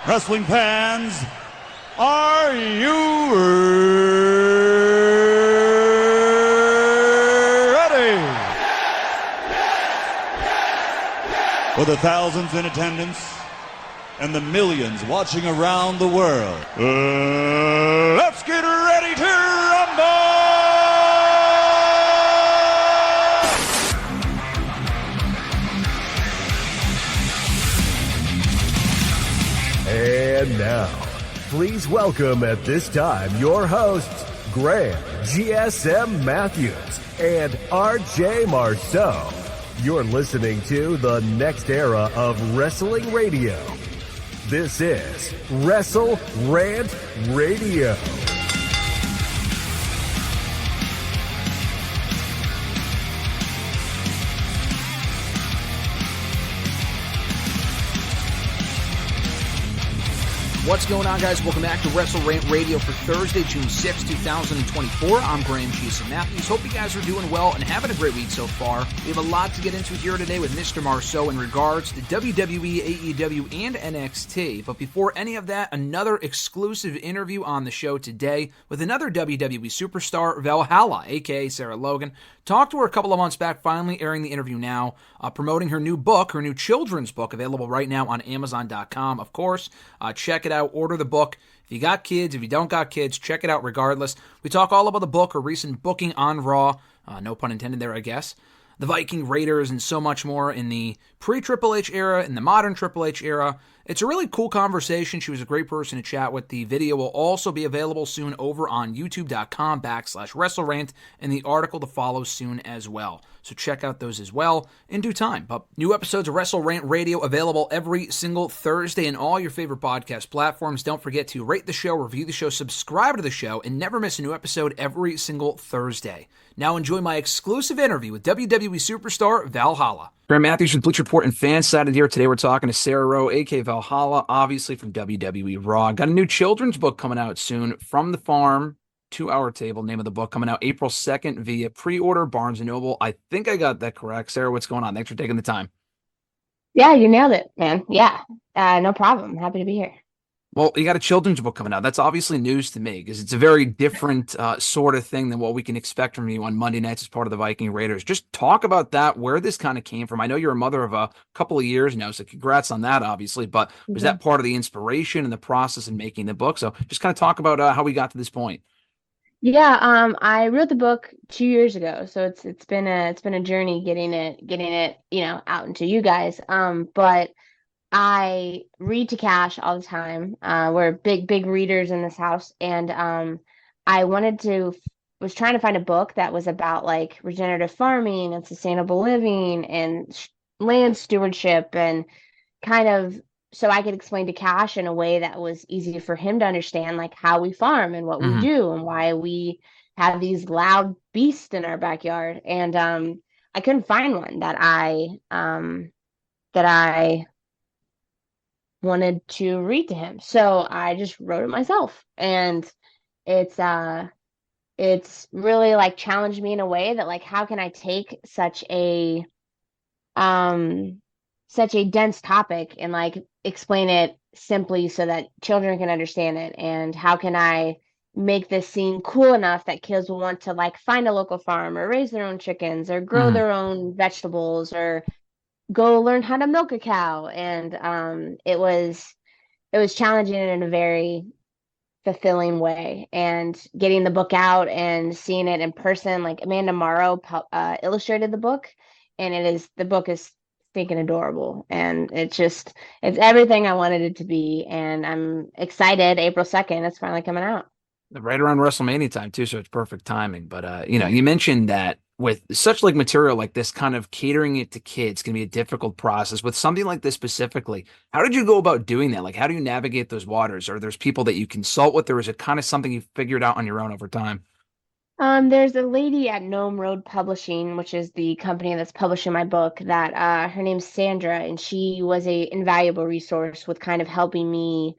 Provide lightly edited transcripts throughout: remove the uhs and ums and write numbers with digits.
Wrestling fans, are you ready? For the thousands in attendance and the millions watching around the world, let's get ready to rumble! And now, please welcome at this time your hosts, Graham GSM Matthews and RJ Marceau. You're listening to the next era of wrestling radio. This is WrestleRant Radio. What's going on, guys? Welcome back to WrestleRant Radio for Thursday, June 6, 2024. I'm Graham GSM Matthews. Hope you guys are doing well and having a great week so far. We have a lot to get into here today with Mr. Marceau in regards to WWE, AEW, and NXT. But before any of that, another exclusive interview on the show today with another WWE superstar, Valhalla, a.k.a. Sarah Logan. Talked to her a couple of months back, finally airing the interview now, promoting her new book, her new children's book, available right now on Amazon.com, of course. Check it out, order the book. If you got kids, if you don't got kids, check it out regardless. We talk all about the book, her recent booking on Raw, no pun intended there, I guess, the Viking Raiders, and so much more in the pre-Triple H era, in the modern Triple H era. It's a really cool conversation. She was a great person to chat with. The video will also be available soon over on youtube.com/WrestleRant, and the article to follow soon as well. So check out those as well in due time. But new episodes of WrestleRant Radio available every single Thursday in all your favorite podcast platforms. Don't forget to rate the show, review the show, subscribe to the show, and never miss a new episode every single Thursday. Now enjoy my exclusive interview with WWE Superstar Valhalla. Graham Matthews from Bleacher Report and Fansided here. Today we're talking to Sarah Rowe, a.k.a. Valhalla, obviously from WWE Raw. Got a new children's book coming out soon, From the Farm to Our Table, name of the book, coming out April 2nd via pre-order, Barnes & Noble. I think I got that correct. Sarah, what's going on? Thanks for taking the time. Yeah, you nailed it, man. Yeah, no problem. Happy to be here. Well, you got a children's book coming out. That's obviously news to me because it's a very different sort of thing than what we can expect from you on Monday nights as part of the Viking Raiders. Just talk about that, where this kind of came from. I know you're a mother of a couple of years now, so congrats on that, obviously. But was that part of the inspiration and the process in making the book? So just kind of talk about how we got to this point. Yeah, I wrote the book 2 years ago, so it's been a journey getting it out into you guys. But I read to Cash all the time. We're big readers in this house, and I was trying to find a book that was about like regenerative farming and sustainable living and land stewardship, and kind of so I could explain to Cash in a way that was easy for him to understand, like how we farm and what we do and why we have these loud beasts in our backyard. And I couldn't find one that I wanted to read to him, so I just wrote it myself. And it's really like challenged me in a way that, like, how can I take such a dense topic and like explain it simply so that children can understand it, and how can I make this scene cool enough that kids will want to like find a local farm or raise their own chickens or grow their own vegetables or go learn how to milk a cow. And it was challenging in a very fulfilling way. And getting the book out and seeing it in person, like Amanda Morrow illustrated the book, and the book is stinking adorable, and it's everything I wanted it to be. And I'm excited. April 2nd, it's finally coming out. Right around WrestleMania time too, so it's perfect timing. But you mentioned that with such like material like this, kind of catering it to kids can be a difficult process. With something like this specifically, how did you go about doing that? Like, how do you navigate those waters? Are there's people that you consult with, or is it kind of something you figured out on your own over time? There's a lady at Gnome Road Publishing, which is the company that's publishing my book, that her name's Sandra, and she was a invaluable resource with kind of helping me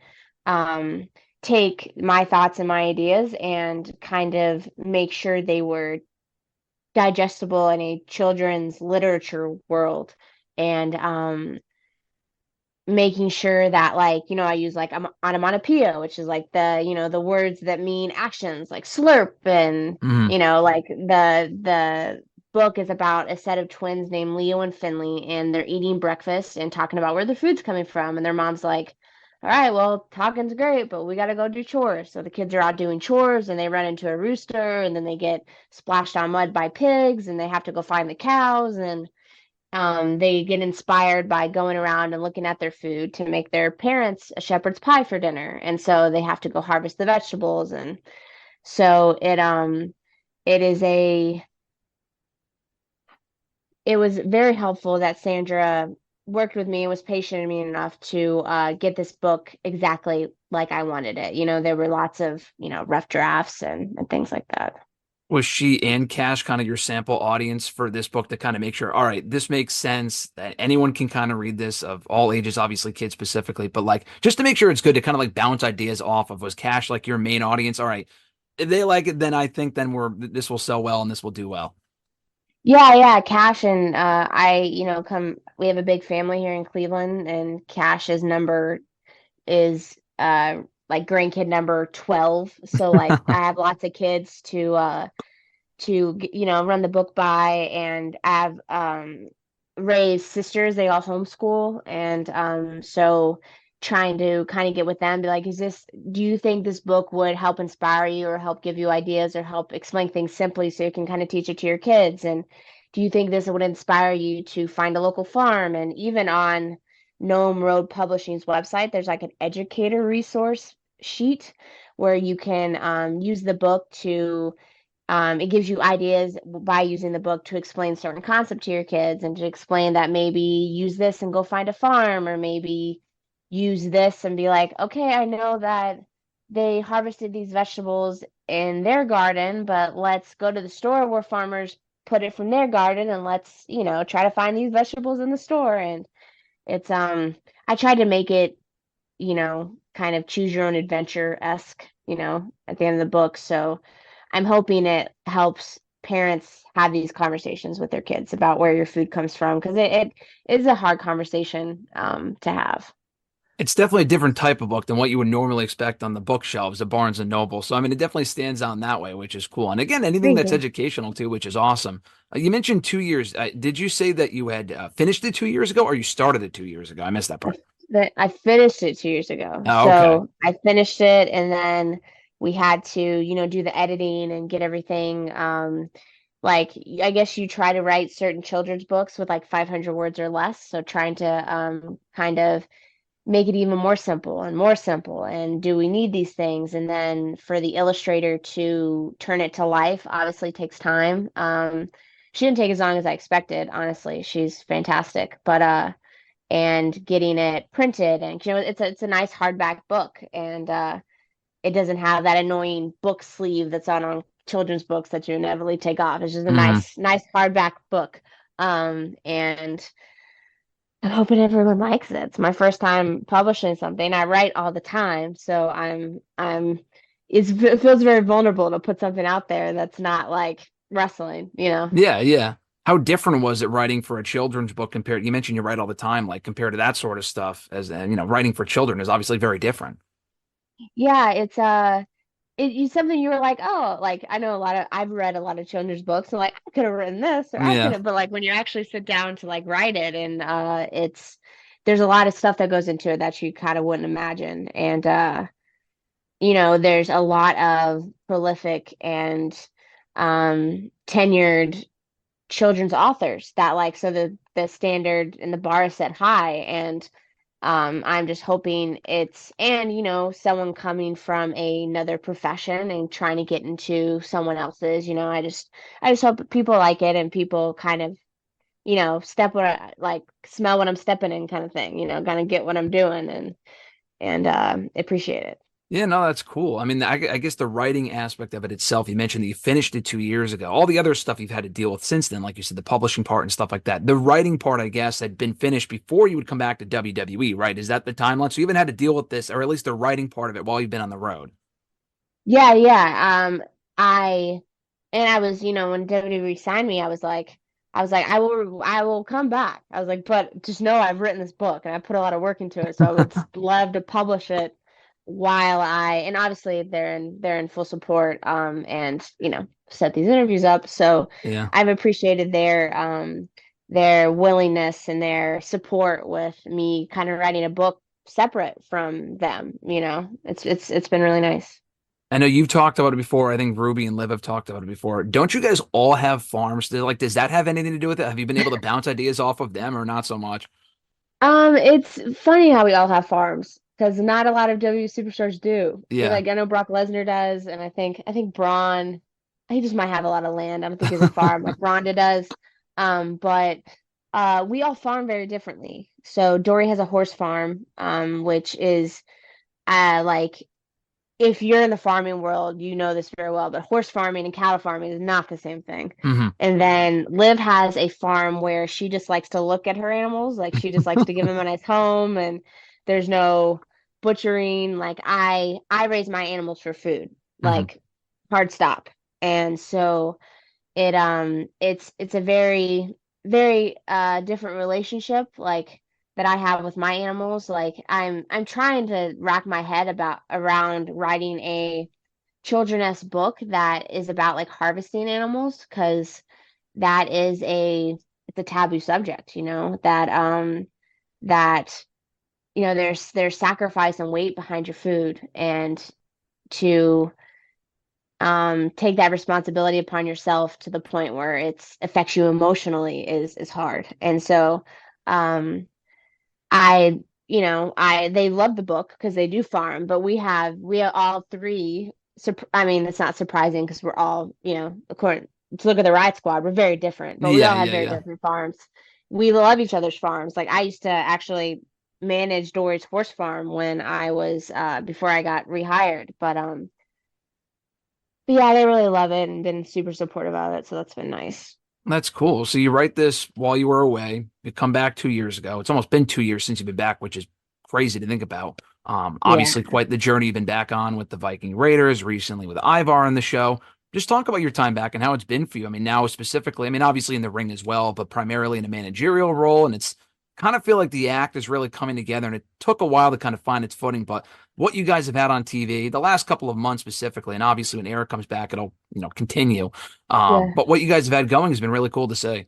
take my thoughts and my ideas and kind of make sure they were digestible in a children's literature world. And making sure that like, I use like onomatopoeia, which is like the words that mean actions, like slurp, and Mhm. like the book is about a set of twins named Leo and Finley, and they're eating breakfast and talking about where the food's coming from, and their mom's like, all right, well, talking's great, but we got to go do chores. So the kids are out doing chores, and they run into a rooster, and then they get splashed on mud by pigs, and they have to go find the cows, and they get inspired by going around and looking at their food to make their parents a shepherd's pie for dinner. And so they have to go harvest the vegetables. And so it is it was very helpful that Sandra worked with me and was patient with me enough to get this book exactly like I wanted it. There were lots of, rough drafts and things like that. Was she and Cash kind of your sample audience for this book to kind of make sure, all right, this makes sense, that anyone can kind of read this, of all ages, obviously kids specifically, but like just to make sure it's good to kind of like bounce ideas off of? Was Cash like your main audience? All right, if they like it, then I think then this will sell well and this will do well. Yeah, Cash and we have a big family here in Cleveland, and Cash's number is like grandkid number 12. So like I have lots of kids to run the book by, and I have Ray's sisters, they all homeschool, and so trying to kind of get with them, be like, do you think this book would help inspire you or help give you ideas or help explain things simply so you can kind of teach it to your kids? And do you think this would inspire you to find a local farm? And even on Gnome Road Publishing's website, there's like an educator resource sheet where you can use the book to it gives you ideas by using the book to explain certain concept to your kids, and to explain that maybe use this and go find a farm, or maybe use this and be like, okay, I know that they harvested these vegetables in their garden, but let's go to the store where farmers put it from their garden, and let's, try to find these vegetables in the store. And it's I tried to make it, kind of choose your own adventure-esque, at the end of the book. So I'm hoping it helps parents have these conversations with their kids about where your food comes from, because it is a hard conversation to have. It's definitely a different type of book than what you would normally expect on the bookshelves at Barnes and Noble. So, I mean, it definitely stands out in that way, which is cool. And again, anything Thank that's you. educational too, which is awesome. You mentioned 2 years. Did you say that you had finished it 2 years ago, or you started it 2 years ago? I missed that part. I finished it 2 years ago. Oh, okay. So I finished it, and then we had to, do the editing and get everything. Like, I guess you try to write certain children's books with like 500 words or less. So trying to kind of make it even more simple and more simple. And do we need these things? And then for the illustrator to turn it to life obviously takes time. She didn't take as long as I expected, honestly. She's fantastic. But and getting it printed, and it's a nice hardback book, and it doesn't have that annoying book sleeve that's on children's books that you inevitably take off. It's just a Mhm. nice hardback book. And I'm hoping everyone likes it. It's my first time publishing something. I write all the time, so it feels very vulnerable to put something out there that's not like wrestling. Yeah, yeah. How different was it writing for a children's book compared? You mentioned you write all the time, like compared to that sort of stuff, as writing for children is obviously very different. Yeah, it's something you were like, oh, like I've read a lot of children's books, and like I could have written this, or I could Yeah. have, but like when you actually sit down to like write it, and there's a lot of stuff that goes into it that you kind of wouldn't imagine. And there's a lot of prolific and tenured children's authors that like, so the standard and the bar is set high. And I'm just hoping and someone coming from another profession and trying to get into someone else's, I just hope people like it, and people kind of, step like smell what I'm stepping in, kind of thing, kind of get what I'm doing, and appreciate it. Yeah, no, that's cool. I mean, I guess the writing aspect of it itself, you mentioned that you finished it 2 years ago. All the other stuff you've had to deal with since then, like you said, the publishing part and stuff like that. The writing part, I guess, had been finished before you would come back to WWE, right? Is that the timeline? So you haven't had to deal with this, or at least the writing part of it, while you've been on the road. Yeah. I was, when WWE signed me, I was like, I was like, I will come back. I was like, but just know I've written this book and I put a lot of work into it. So I would love to publish it while and obviously they're in full support, and, set these interviews up. So Yeah. I've appreciated their willingness and their support with me kind of writing a book separate from them. It's been really nice. I know you've talked about it before. I think Ruby and Liv have talked about it before. Don't you guys all have farms? Does that have anything to do with it? Have you been able to bounce ideas off of them or not so much? It's funny how we all have farms because not a lot of WWE superstars do. Yeah. I know Brock Lesnar does, and I think Braun, he just might have a lot of land. I don't think he's a farm like Ronda does. But we all farm very differently. So Dory has a horse farm, which is like if you're in the farming world, you know this very well, but horse farming and cattle farming is not the same thing. Hmm. And then Liv has a farm where she just likes to look at her animals. Like she just likes to give them a nice home, and there's no butchering. Like I raise my animals for food, Hmm. like hard stop. And so it's a very, very different relationship. Like that I have with my animals. Like I'm trying to rack my head around writing a children's book that is about like harvesting animals because that is it's a taboo subject, that there's sacrifice and weight behind your food, and to take that responsibility upon yourself to the point where it's affects you emotionally is hard. And so um I they love the book because they do farm, but we are all three. I mean, it's not surprising because we're all, according to look at the Riot Squad, we're very different, but we Yeah, all have yeah, very yeah. different farms. We love each other's farms. Like I used to actually manage Dory's horse farm when I was before I got rehired, but yeah, they really love it and been super supportive of it, so that's been nice. That's cool. So you write this while you were away. You come back 2 years ago. It's almost been 2 years since you've been back, which is crazy to think about. Yeah. Obviously quite the journey you've been back on with the Viking Raiders, recently with Ivar on the show. Just talk about your time back and how it's been for you. I mean, now specifically, I mean, obviously in the ring as well, but primarily in a managerial role. And it's kind of feel like the act is really coming together. And it took a while to kind of find its footing. But what you guys have had on TV, the last couple of months specifically, and obviously when Eric comes back, it'll, continue. Yeah. But what you guys have had going has been really cool to see.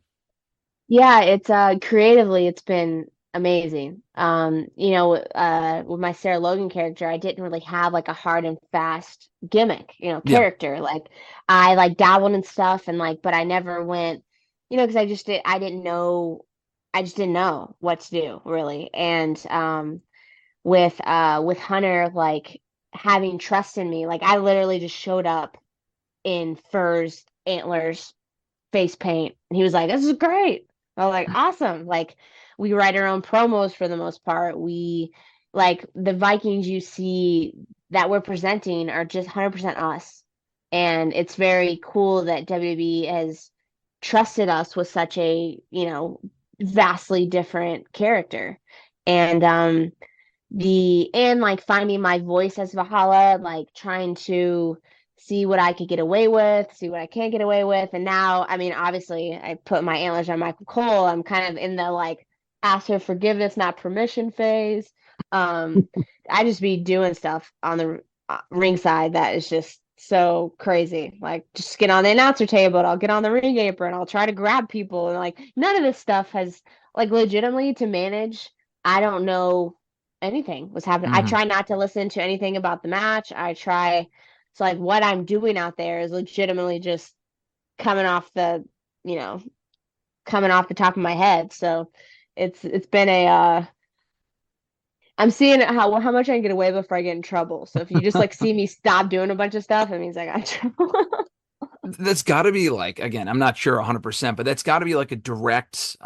Yeah, it's creatively it's been amazing. With my Sarah Logan character, I didn't really have like a hard and fast gimmick, Yeah. character. Like I like dabbled in stuff and like, but I never went, because I just didn't know what to do really. And with Hunter like having trust in me, like I literally just showed up in furs, antlers, face paint. And he was like, "This is great." I was like, "Awesome." Like we write our own promos for the most part. We like the Vikings you see that we're presenting are just 100% us. And it's very cool that WWE has trusted us with such a, vastly different character. And like finding my voice as Valhalla, like trying to see what I could get away with, see what I can't get away with. And now, I mean, obviously, I put my antlers on Michael Cole. I'm kind of in the like ask for forgiveness, not permission phase. Um, I just be doing stuff on the ringside that is just so crazy. Like, just get on the announcer table, and I'll get on the ring apron, I'll try to grab people, and like none of this stuff has like legitimately to manage. I don't know anything was happening. I Hmm. try not to listen to anything about the match. So like what I'm doing out there is legitimately just coming off the, you know, coming off the top of my head. So it's been I'm seeing how much I can get away before I get in trouble. So if you just like see me stop doing a bunch of stuff, it means I got in trouble. That's got to be like, again, I'm not sure 100%, but that's got to be like a direct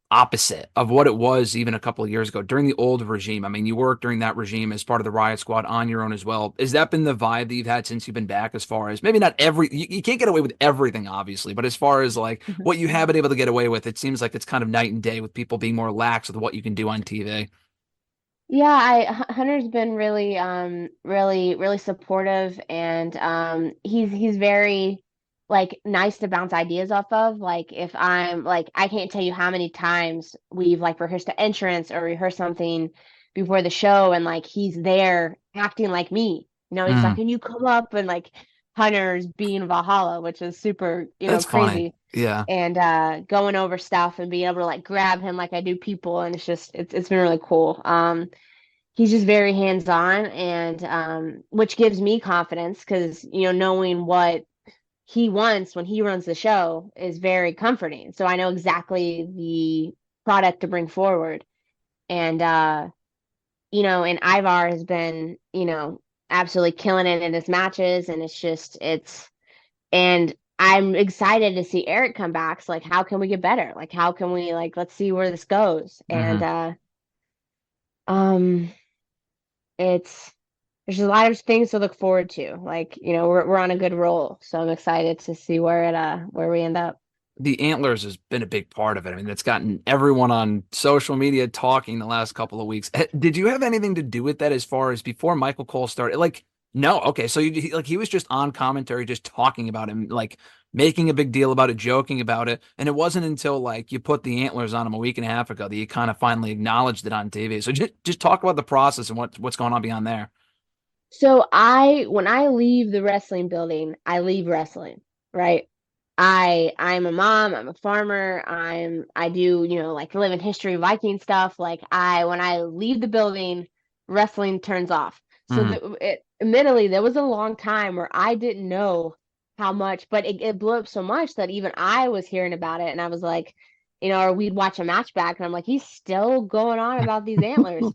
opposite of what it was even a couple of years ago during the old regime. I mean, you worked during that regime as part of the Riot Squad on your own as well. Has that been the vibe that you've had since you've been back, as far as maybe not you can't get away with everything, obviously, but as far as like what you have been able to get away with, it seems like it's kind of night and day with people being more lax with what you can do on TV. Yeah, Hunter's been really really really supportive, and he's very like nice to bounce ideas off of. Like if I'm like, I can't tell you how many times we've like rehearsed an entrance or rehearsed something before the show, and like he's there acting like me. He's like, Mm, can you come up, and like Hunter's being Valhalla, which is super, that's funny. crazy. Yeah. And going over stuff and being able to like grab him like I do people, and it's been really cool. He's just very hands-on, and which gives me confidence because knowing what he wants when he runs the show is very comforting. So I know exactly the product to bring forward. And and Ivar has been, absolutely killing it in his matches, and and I'm excited to see Eric come back. So like, how can we get better? Like, how can we like, let's see where this goes. And Hmm. um it's there's a lot of things to look forward to. Like, we're on a good roll. So I'm excited to see where we end up. The antlers has been a big part of it. I mean, it's gotten everyone on social media talking the last couple of weeks. Did you have anything to do with that as far as before Michael Cole started? Like, no. Okay. So he was just on commentary, just talking about him, like making a big deal about it, joking about it. And it wasn't until like you put the antlers on him a week and a half ago that you kind of finally acknowledged it on TV. So just talk about the process and what's going on beyond there. So when I leave the wrestling building, I leave wrestling, right? I'm a mom, I'm a farmer, I do, like live in history Viking stuff. Like when I leave the building, wrestling turns off. So Hmm. admittedly, there was a long time where I didn't know how much, but it blew up so much that even I was hearing about it, and I was like, or we'd watch a match back and I'm like, he's still going on about these antlers.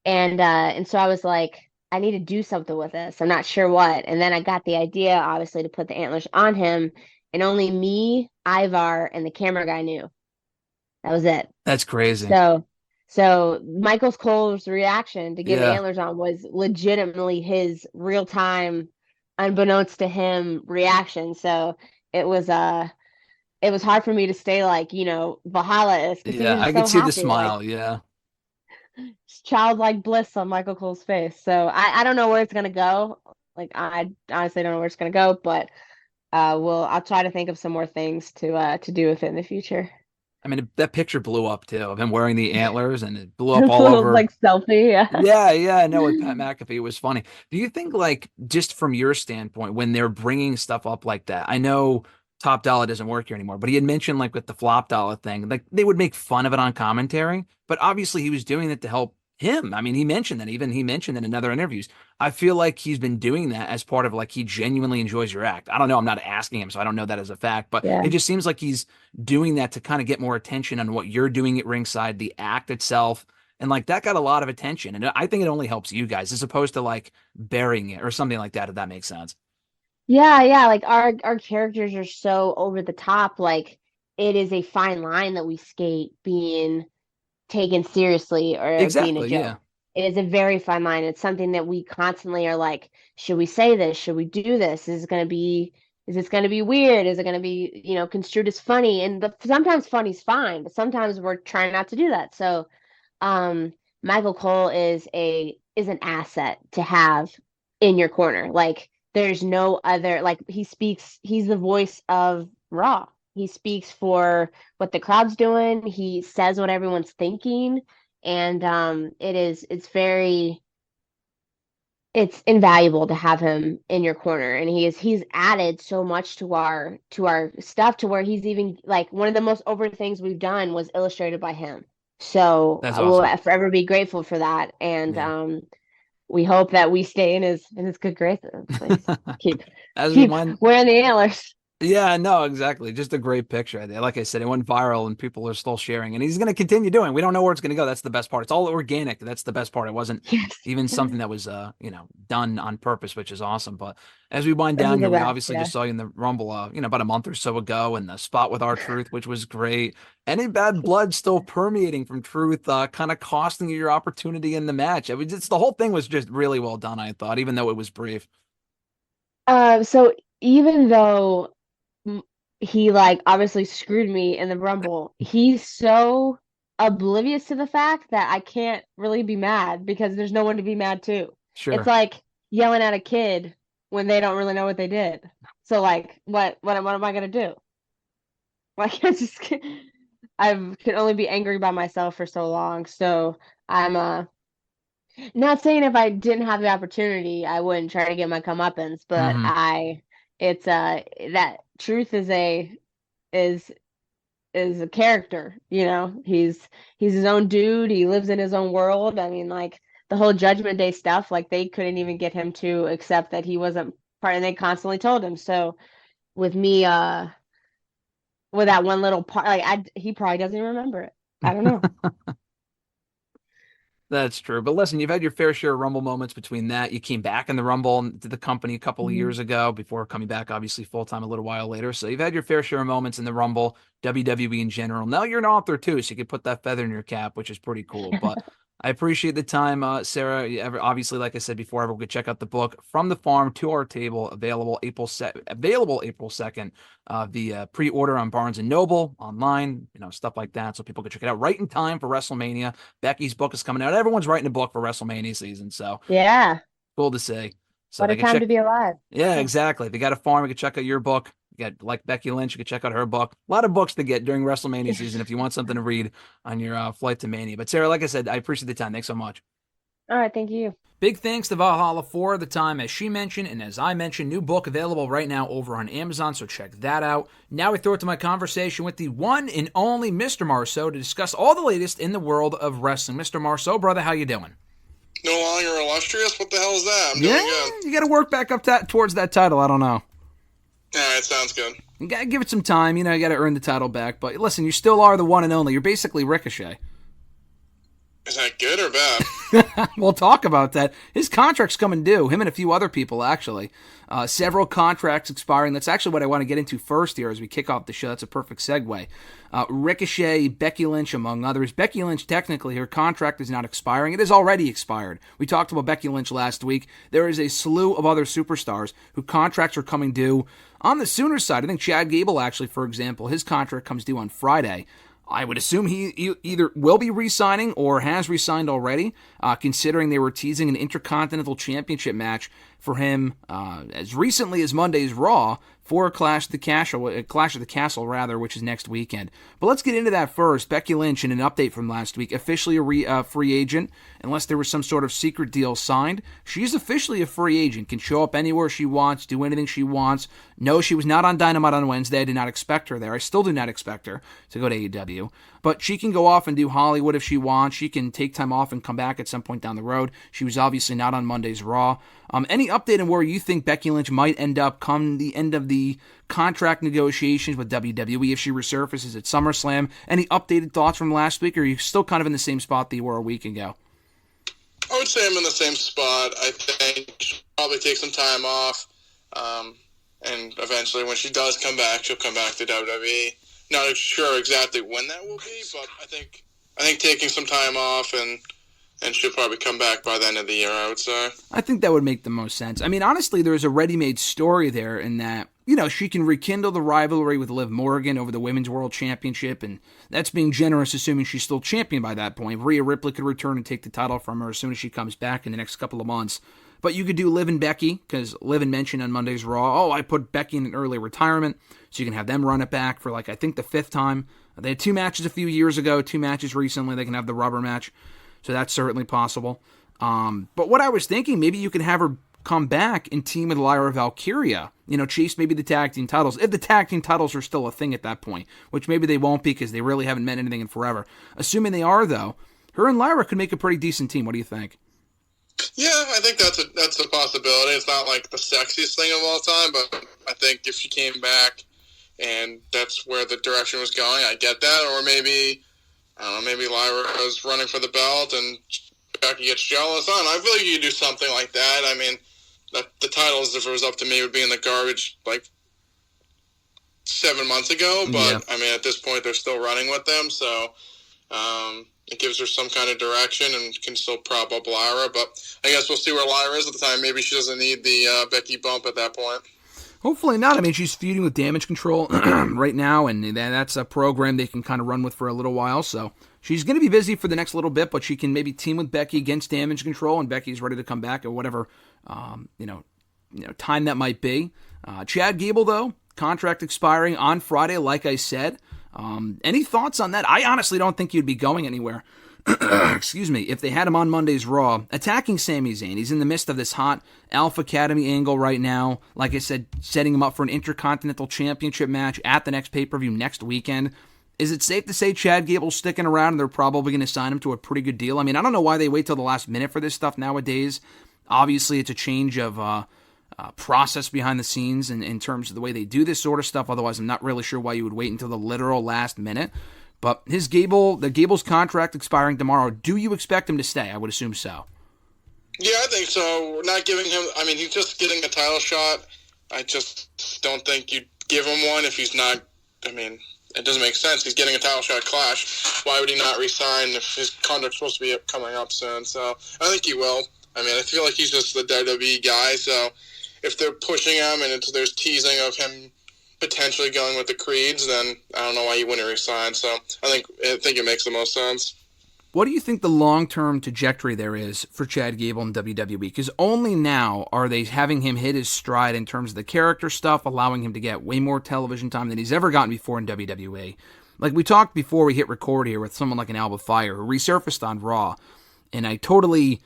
And so I was like, I need to do something with this. I'm not sure what. And then I got the idea, obviously, to put the antlers on him, and only me, Ivar, and the camera guy knew. That was it. That's crazy. So Michael Cole's reaction to get the Yeah. antlers on was legitimately his real time, unbeknownst to him, reaction. So it was it was hard for me to stay like, Valhalla is, because he Yeah. was I just could so see the happy, like smile. Yeah. childlike bliss on Michael Cole's face. So I don't know where it's gonna go. Like I honestly don't know where it's gonna go, but I'll try to think of some more things to do with it in the future. I mean, that picture blew up too of him wearing the antlers and it blew up This all little over. like selfie, yeah. Yeah, yeah, I know with Pat McAfee, it was funny. Do you think, like, just from your standpoint, when they're bringing stuff up like that, I know Top Dollar doesn't work here anymore, but he had mentioned, like, with the flop dollar thing, like, they would make fun of it on commentary, but obviously he was doing it to help him. I mean, he mentioned that, even he mentioned it in other interviews. I feel like he's been doing that as part of, like, he genuinely enjoys your act. I don't know, I'm not asking him, so I don't know that as a fact, but Yeah. it just seems like he's doing that to kind of get more attention on what you're doing at ringside, the act itself. And like that got a lot of attention. And I think it only helps you guys as opposed to like burying it or something like that, if that makes sense. Yeah, yeah, like our characters are so over the top, like it is a fine line that we skate being taken seriously or being a Exactly. joke. Yeah. It is a very fine line. It's something that we constantly are like, should we say this? Should we do this? Is this going to be weird? Is it going to be, construed as funny? And sometimes funny's fine, but sometimes we're trying not to do that. So, um, Michael Cole is an asset to have in your corner. Like there's no other, like he's the voice of Raw. He speaks for what the crowd's doing. He says what everyone's thinking. And it's invaluable to have him in your corner. And he's added so much to our stuff, to where he's even like, one of the most over things we've done was illustrated by him. So That's I will awesome. forever be grateful for that. And Yeah. we hope that we stay in his good graces. Please keep As we keep wind, wearing the antlers. yeah, no, exactly. Just a great picture. Like I said, it went viral and people are still sharing, and he's going to continue doing. We don't know where it's going to go. That's the best part. It's all organic. That's the best part. It wasn't Yes. even something that was, done on purpose, which is awesome. But as we wind Those are down the here, we best, obviously yeah. just saw you in the Rumble, about a month or so ago, and the spot with R-Truth, which was great. Any bad blood still permeating from Truth, kind of costing you your opportunity in the match? I mean, the whole thing was just really well done, I thought, even though it was brief. So even though m- he like obviously screwed me in the Rumble, he's so oblivious to the fact that I can't really be mad because there's no one to be mad to. It's Sure. like yelling at a kid when they don't really know what they did. So like, what am I gonna do? Like, I can only be angry by myself for so long. So I'm not saying if I didn't have the opportunity, I wouldn't try to get my comeuppance, but Mm-hmm. it's that truth is is a character, you know. He's his own dude. He lives in his own world. I mean, like the whole Judgment Day stuff, like they couldn't even get him to accept that he wasn't part, and they constantly told him. So with me, with that one little part, like he probably doesn't even remember it. I don't know. That's true. But listen, you've had your fair share of Rumble moments between that. You came back in the Rumble to the company a couple of years ago before coming back, obviously, full-time a little while later. So you've had your fair share of moments in the Rumble, WWE in general. Now you're an author, too, so you could put that feather in your cap, which is pretty cool. But I appreciate the time, Sarah. Obviously, like I said before, everyone could check out the book, From the Farm to Our Table, available April 2nd via pre-order on Barnes & Noble, online, stuff like that, so people can check it out right in time for WrestleMania. Becky's book is coming out. Everyone's writing a book for WrestleMania season, so Yeah. cool to see. So What a time to be alive. Yeah, exactly. If you got a farm, you can check out your book. You got like Becky Lynch, you can check out her book. A lot of books to get during WrestleMania season if you want something to read on your flight to Mania. But Sarah, like I said, I appreciate the time. Thanks so much. All right, thank you. Big thanks to Valhalla for the time, as she mentioned, and as I mentioned, new book available right now over on Amazon, so check that out. Now we throw it to my conversation with the one and only Mr. Marceau to discuss all the latest in the world of wrestling. Mr. Marceau, brother, how you doing? No longer illustrious? What the hell is that? I'm doing good. You got to work back up towards that title. I don't know. All right, sounds good. You got to give it some time. You got to earn the title back. But listen, you still are the one and only. You're basically Ricochet. Is that good or bad? We'll talk about that. His contract's coming due. Him and a few other people, actually. Several contracts expiring. That's actually what I want to get into first here as we kick off the show. That's a perfect segue. Ricochet, Becky Lynch, among others. Becky Lynch, technically, her contract is not expiring. It is already expired. We talked about Becky Lynch last week. There is a slew of other superstars whose contracts are coming due on the sooner side. I think Chad Gable, actually, for example, his contract comes due on Friday. I would assume he either will be re-signing or has re-signed already, considering they were teasing an Intercontinental Championship match for him as recently as Monday's Raw for Clash of the Castle, which is next weekend. But let's get into that first. Becky Lynch, in an update from last week, officially a free agent, unless there was some sort of secret deal signed. She's officially a free agent, can show up anywhere she wants, do anything she wants. No, she was not on Dynamite on Wednesday. I did not expect her there. I still do not expect her to go to AEW. But she can go off and do Hollywood if she wants. She can take time off and come back at some point down the road. She was obviously not on Monday's Raw. Any update on where you think Becky Lynch might end up come the end of the contract negotiations with WWE if she resurfaces at SummerSlam? Any updated thoughts from last week, or are you still kind of in the same spot that you were a week ago? I would say I'm in the same spot. I think she'll probably take some time off. And eventually when she does come back, she'll come back to WWE. Not sure exactly when that will be, but I think taking some time off and she'll probably come back by the end of the year, I would say. I think that would make the most sense. I mean, honestly, there's a ready-made story there in that, she can rekindle the rivalry with Liv Morgan over the Women's World Championship, and that's being generous, assuming she's still champion by that point. Rhea Ripley could return and take the title from her as soon as she comes back in the next couple of months. But you could do Liv and Becky, because Liv mentioned on Monday's Raw, I put Becky in an early retirement, so you can have them run it back for, I think the 5th time. They had 2 matches a few years ago, 2 matches recently. They can have the rubber match, so that's certainly possible. But what I was thinking, maybe you can have her come back and team with Lyra Valkyria, chase maybe the tag team titles, if the tag team titles are still a thing at that point, which maybe they won't be because they really haven't meant anything in forever. Assuming they are, though, her and Lyra could make a pretty decent team. What do you think? Yeah, I think that's a possibility. It's not like the sexiest thing of all time, but I think if she came back and that's where the direction was going, I get that. Or maybe, maybe Lyra was running for the belt and Becky gets jealous. I feel like you could do something like that. I mean, the titles, if it was up to me, would be in the garbage 7 months ago. But, yeah. I mean, at this point, they're still running with them. So it gives her some kind of direction and can still prop up Lyra. But I guess we'll see where Lyra is at the time. Maybe she doesn't need the Becky bump at that point. Hopefully not. I mean, she's feuding with Damage Control right now, and that's a program they can kind of run with for a little while. So she's going to be busy for the next little bit, but she can maybe team with Becky against Damage Control, and Becky's ready to come back at whatever, time that might be. Chad Gable, though, contract expiring on Friday, like I said. Any thoughts on that? I honestly don't think he'd be going anywhere. Excuse me, if they had him on Monday's Raw, attacking Sami Zayn. He's in the midst of this hot Alpha Academy angle right now. Like I said, setting him up for an Intercontinental Championship match at the next pay-per-view next weekend. Is it safe to say Chad Gable's sticking around and they're probably going to sign him to a pretty good deal? I mean, I don't know why they wait till the last minute for this stuff nowadays. Obviously, it's a change of process behind the scenes in terms of the way they do this sort of stuff. Otherwise, I'm not really sure why you would wait until the literal last minute. But Gable's contract expiring tomorrow. Do you expect him to stay? I would assume so. Yeah, I think so. We're not giving him. I mean, he's just getting a title shot. I just don't think you'd give him one if he's not. I mean, it doesn't make sense. He's getting a title shot at Clash. Why would he not resign if his contract's supposed to be coming up soon? So I think he will. I mean, I feel like he's just the WWE guy. So if they're pushing him and there's teasing of him potentially going with the Creeds, then I don't know why he wouldn't resign. So I think it makes the most sense. What do you think the long-term trajectory there is for Chad Gable in WWE? Because only now are they having him hit his stride in terms of the character stuff, allowing him to get way more television time than he's ever gotten before in WWE. Like we talked before we hit record here with someone like an Alba Fire who resurfaced on Raw, and I totally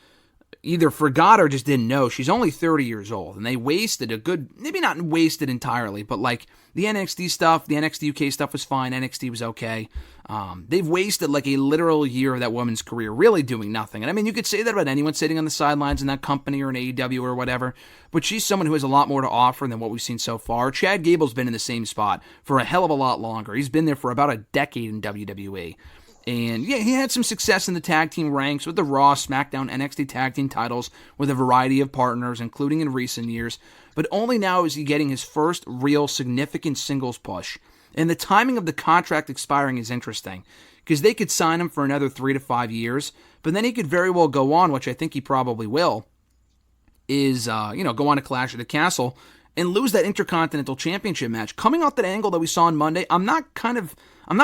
either forgot or just didn't know. She's only 30 years old, and they wasted a good, maybe not wasted entirely, but like the NXT stuff, the NXT UK stuff was fine, NXT was okay. They've wasted like a literal year of that woman's career really doing nothing. And I mean, you could say that about anyone sitting on the sidelines in that company or an AEW or whatever, but she's someone who has a lot more to offer than what we've seen so far. Chad Gable's been in the same spot for a hell of a lot longer. He's been there for about a decade in WWE. And yeah, he had some success in the tag team ranks with the Raw, SmackDown, NXT tag team titles with a variety of partners, including in recent years. But only now is he getting his first real significant singles push. And the timing of the contract expiring is interesting, because they could sign him for another 3 to 5 years, but then he could very well go on, which I think he probably will, is go on to Clash at the Castle and lose that Intercontinental Championship match. Coming off that angle that we saw on Monday, I'm not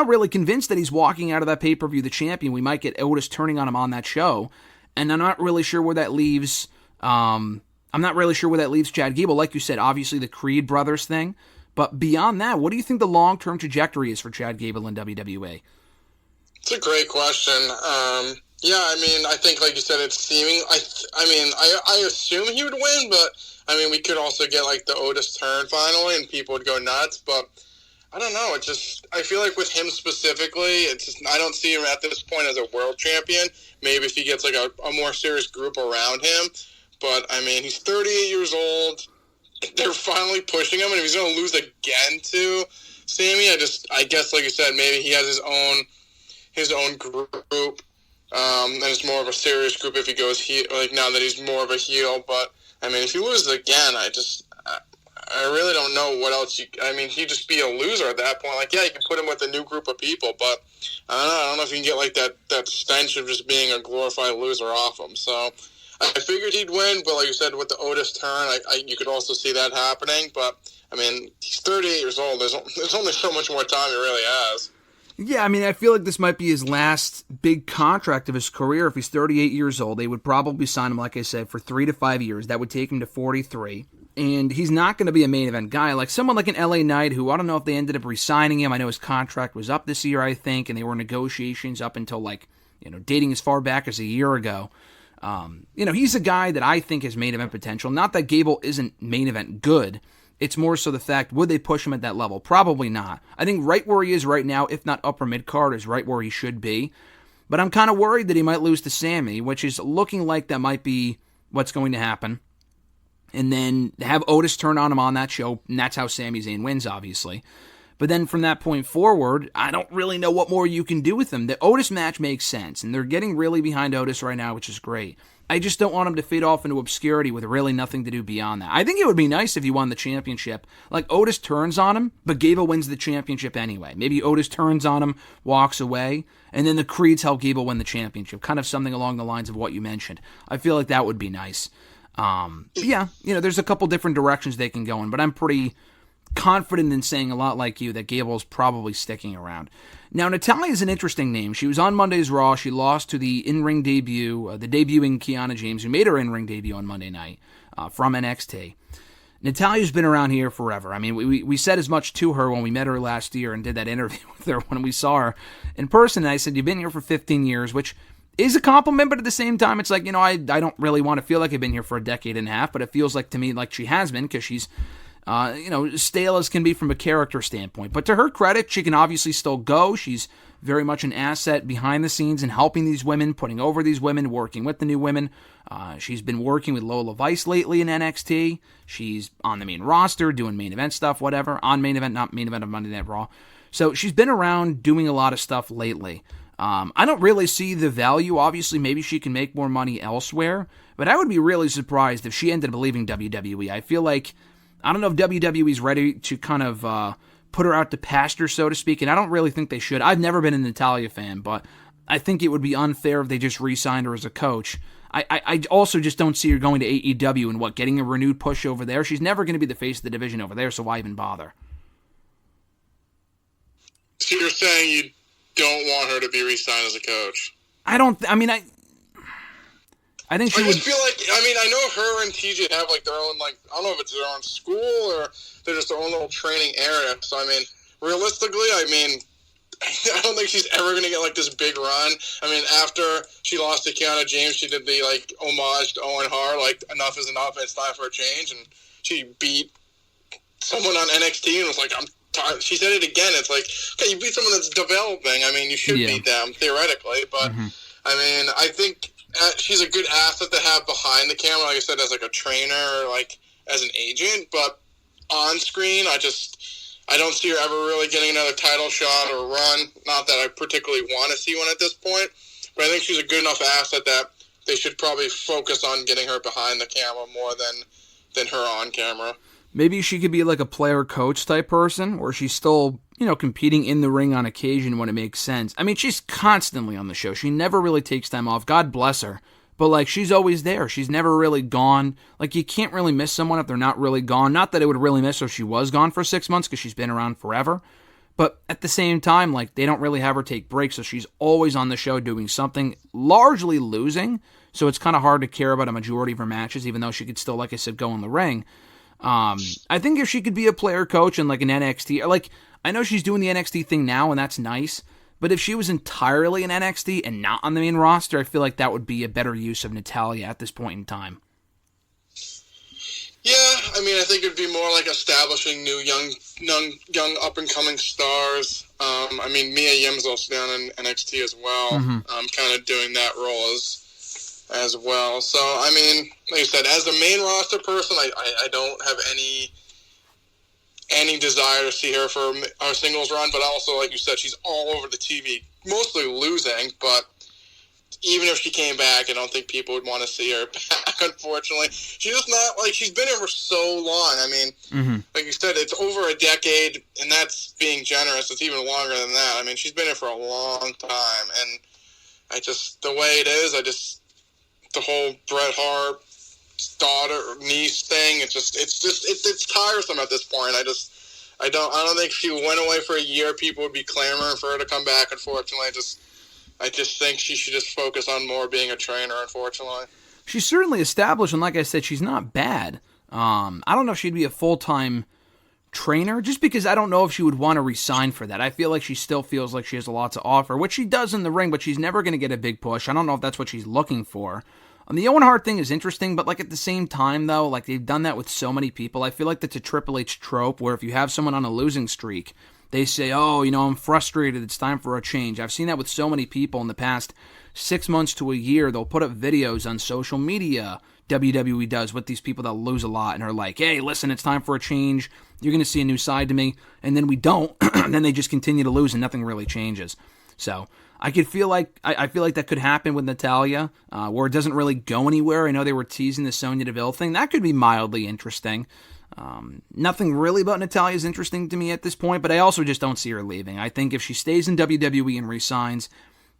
really convinced that he's walking out of that pay-per-view the champion. We might get Otis turning on him on that show, and I'm not really sure where that leaves. Chad Gable. Like you said, obviously the Creed brothers thing, but beyond that, what do you think the long-term trajectory is for Chad Gable in WWE? It's a great question. Yeah, I mean, I think, like you said, it's seeming. I assume he would win, but I mean, we could also get like the Otis turn finally, and people would go nuts. But I don't know. I feel like with him specifically, I don't see him at this point as a world champion. Maybe if he gets like a more serious group around him. But I mean, he's 38 years old. They're finally pushing him, and if he's going to lose again to Sammy, I guess, like you said, maybe he has his own group. And it's more of a serious group if he goes heel, like now that he's more of a heel. But I mean, if he loses again, I really don't know what else he'd just be a loser at that point. Like, yeah, you can put him with a new group of people, but I don't know if you can get like that stench of just being a glorified loser off him. So I figured he'd win, but like you said, with the Otis turn, you could also see that happening. But I mean, he's 38 years old. There's only so much more time he really has. Yeah, I mean, I feel like this might be his last big contract of his career. If he's 38 years old, they would probably sign him, like I said, for 3 to 5 years. That would take him to 43. And he's not going to be a main event guy. Like someone like an LA Knight, who I don't know if they ended up re-signing him. I know his contract was up this year, I think, and they were in negotiations up until dating as far back as a year ago. He's a guy that I think has main event potential. Not that Gable isn't main event good. It's more so the fact, would they push him at that level? Probably not. I think right where he is right now, if not upper mid-card, is right where he should be. But I'm kind of worried that he might lose to Sammy, which is looking like that might be what's going to happen. And then have Otis turn on him on that show, and that's how Sami Zayn wins, obviously. But then from that point forward, I don't really know what more you can do with him. The Otis match makes sense, and they're getting really behind Otis right now, which is great. I just don't want him to fade off into obscurity with really nothing to do beyond that. I think it would be nice if he won the championship. Like, Otis turns on him, but Gable wins the championship anyway. Maybe Otis turns on him, walks away, and then the Creeds help Gable win the championship. Kind of something along the lines of what you mentioned. I feel like that would be nice. There's a couple different directions they can go in, but I'm pretty confident in saying a lot like you that Gable's probably sticking around. Now, Natalya is an interesting name. She was on Monday's Raw. She lost to the in-ring debut, the debuting Kiana James, who made her in-ring debut on Monday night from NXT. Natalya's been around here forever. I mean, we said as much to her when we met her last year and did that interview with her when we saw her in person. And I said, you've been here for 15 years, which is a compliment, but at the same time, it's like, I don't really want to feel like I've been here for a decade and a half, but it feels like to me like she has been, because she's, stale as can be from a character standpoint. But to her credit, she can obviously still go. She's very much an asset behind the scenes and helping these women, putting over these women, working with the new women. She's been working with Lola Vice lately in NXT. She's on the main roster, doing main event stuff, whatever. On main event, not main event of Monday Night Raw. So she's been around doing a lot of stuff lately. I don't really see the value. Obviously, maybe she can make more money elsewhere, but I would be really surprised if she ended up leaving WWE. I feel like, I don't know if WWE's ready to kind of put her out to pasture, so to speak, and I don't really think they should. I've never been a Natalya fan, but I think it would be unfair if they just re-signed her as a coach. I also just don't see her going to AEW and getting a renewed push over there. She's never going to be the face of the division over there, so why even bother? So you're saying you don't want her to be re-signed as a coach? I think she would. I just feel like, I know her and TJ have their own, I don't know if it's their own school or they're just their own little training area. So, realistically, I don't think she's ever going to get this big run. After she lost to Kiana James, she did the homage to Owen Hart, enough is enough and it's time for a change. And she beat someone on NXT and was like, I'm tired. She said it again. It's like, okay, you beat someone that's developing. You should beat them theoretically. But, I think she's a good asset to have behind the camera, like I said, as a trainer or as an agent. But on screen, I don't see her ever really getting another title shot or run. Not that I particularly want to see one at this point, but I think she's a good enough asset that they should probably focus on getting her behind the camera more than her on camera. Maybe she could be a player-coach type person, where she's still, competing in the ring on occasion when it makes sense. She's constantly on the show. She never really takes time off. God bless her. But, she's always there. She's never really gone. You can't really miss someone if they're not really gone. Not that I would really miss her if she was gone for 6 months, because she's been around forever. But at the same time, they don't really have her take breaks, so she's always on the show doing something, largely losing. So it's kind of hard to care about a majority of her matches, even though she could still, like I said, go in the ring. I think if she could be a player coach in an NXT, I know she's doing the NXT thing now, and that's nice. But if she was entirely in NXT and not on the main roster, I feel like that would be a better use of Natalya at this point in time. Yeah, I think it'd be more establishing new young up-and-coming stars. Mia Yim's also down in NXT as well. Kind of doing that role as well. So, like I said, as a main roster person, I don't have any desire to see her for our singles run, but also, like you said, she's all over the TV, mostly losing, but even if she came back, I don't think people would want to see her back, unfortunately. She's just not, she's been here for so long. Like you said, it's over a decade, and that's being generous. It's even longer than that. She's been here for a long time, and the way it is, the whole Bret Hart daughter niece thing, it's tiresome at this point. I don't think if she went away for a year, people would be clamoring for her to come back. Unfortunately, I just think she should just focus on more being a trainer. Unfortunately, she's certainly established, and like I said, she's not bad. I don't know if she'd be a full-time trainer, just because I don't know if she would want to resign for that. I feel like she still feels like she has a lot to offer, which she does in the ring, but she's never going to get a big push. I don't know if that's what she's looking for. The Owen Hart thing is interesting, but at the same time, though, they've done that with so many people. I feel like that's a Triple H trope, where if you have someone on a losing streak, they say, oh, I'm frustrated, it's time for a change. I've seen that with so many people in the past 6 months to a year. They'll put up videos on social media, WWE does, with these people that lose a lot, and are like, hey, listen, it's time for a change. You're going to see a new side to me. And then we don't, and then they just continue to lose, and nothing really changes. So I feel like that could happen with Natalya, where it doesn't really go anywhere. I know they were teasing the Sonya Deville thing. That could be mildly interesting. Nothing really about Natalya is interesting to me at this point, but I also just don't see her leaving. I think if she stays in WWE and resigns,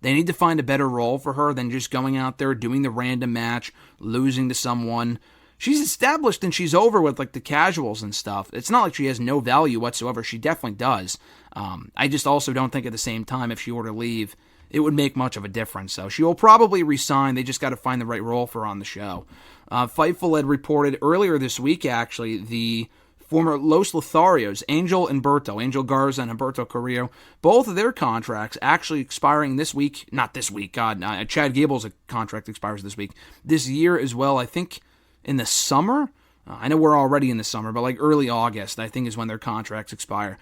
they need to find a better role for her than just going out there, doing the random match, losing to someone. She's established and she's over with the casuals and stuff. It's not like she has no value whatsoever. She definitely does. I just also don't think at the same time, if she were to leave, it would make much of a difference. So she will probably resign. They just got to find the right role for her on the show. Fightful had reported earlier this week, actually, the former Los Lotharios, Angel Garza and Humberto Carrillo, both of their contracts actually expiring this week. Not this week, Chad Gable's contract expires this week. This year as well, I think in the summer. I know we're already in the summer, but like early August, I think is when their contracts expire.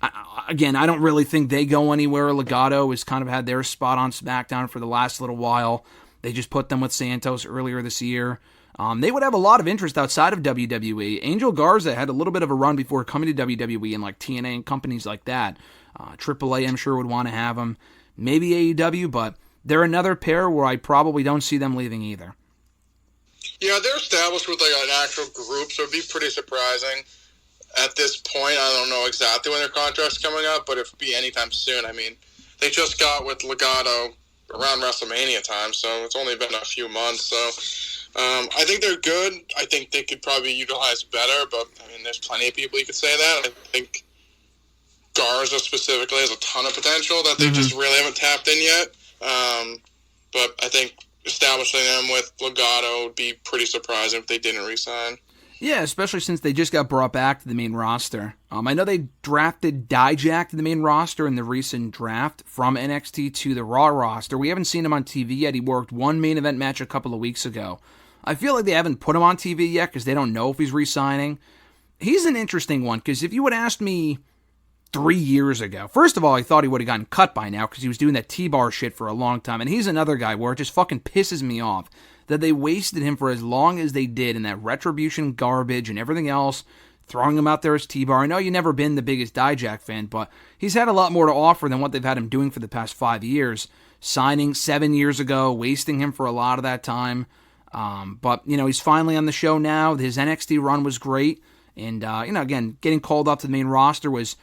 I don't really think they go anywhere. Legado has kind of had their spot on SmackDown for the last little while. They just put them with Santos earlier this year. They would have a lot of interest outside of WWE. Angel Garza had a little bit of a run before coming to WWE and like TNA and companies like that. AAA, I'm sure, would want to have him. Maybe AEW, but they're another pair where I probably don't see them leaving either. Yeah, they're established with like an actual group, so it'd be pretty surprising. At this point, I don't know exactly when their contract's coming up, but it'd be anytime soon. I mean, they just got with Legado around WrestleMania time, so it's only been a few months. So I think they're good. I think they could probably utilize better, but I mean, there's plenty of people you could say that. I think Garza specifically has a ton of potential that they just really haven't tapped in yet. But I think establishing them with Legado would be pretty surprising if they didn't re-sign. Yeah, especially since they just got brought back to the main roster. I know they drafted Dijak to the main roster in the recent draft from NXT to the Raw roster. We haven't seen him on TV yet. He worked one main event match a couple of weeks ago. I feel like they haven't put him on TV yet because they don't know if he's re-signing. He's an interesting one because if you would ask me 3 years ago, first of all, I thought he would have gotten cut by now because he was doing that T-bar shit for a long time. And he's another guy where it just fucking pisses me off that they wasted him for as long as they did in that Retribution garbage and everything else, throwing him out there as T-bar. I know you've never been the biggest Dijak fan, but he's had a lot more to offer than what they've had him doing for the past 5 years. Signing 7 years ago, wasting him for a lot of that time. But, he's finally on the show now. His NXT run was great. And, again, getting called up to the main roster was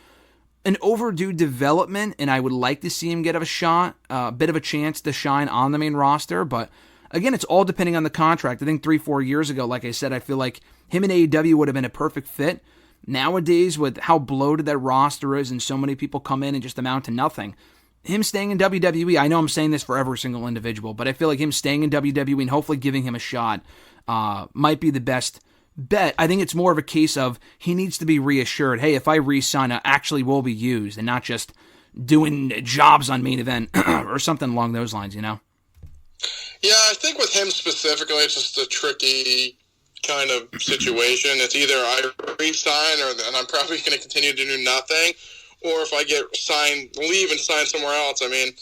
an overdue development, and I would like to see him get a shot, a bit of a chance to shine on the main roster, but again, it's all depending on the contract. I think 3-4 years ago, like I said, I feel like him and AEW would have been a perfect fit. Nowadays, with how bloated that roster is and so many people come in and just amount to nothing, him staying in WWE, I know I'm saying this for every single individual, but I feel like him staying in WWE and hopefully giving him a shot might be the best bet. I think it's more of a case of he needs to be reassured, hey, if I re-sign, I actually will be used and not just doing jobs on main event or something along those lines, Yeah, I think with him specifically, it's just a tricky kind of situation. It's either I re-sign and I'm probably going to continue to do nothing, or if I get leave and sign somewhere else. I mean,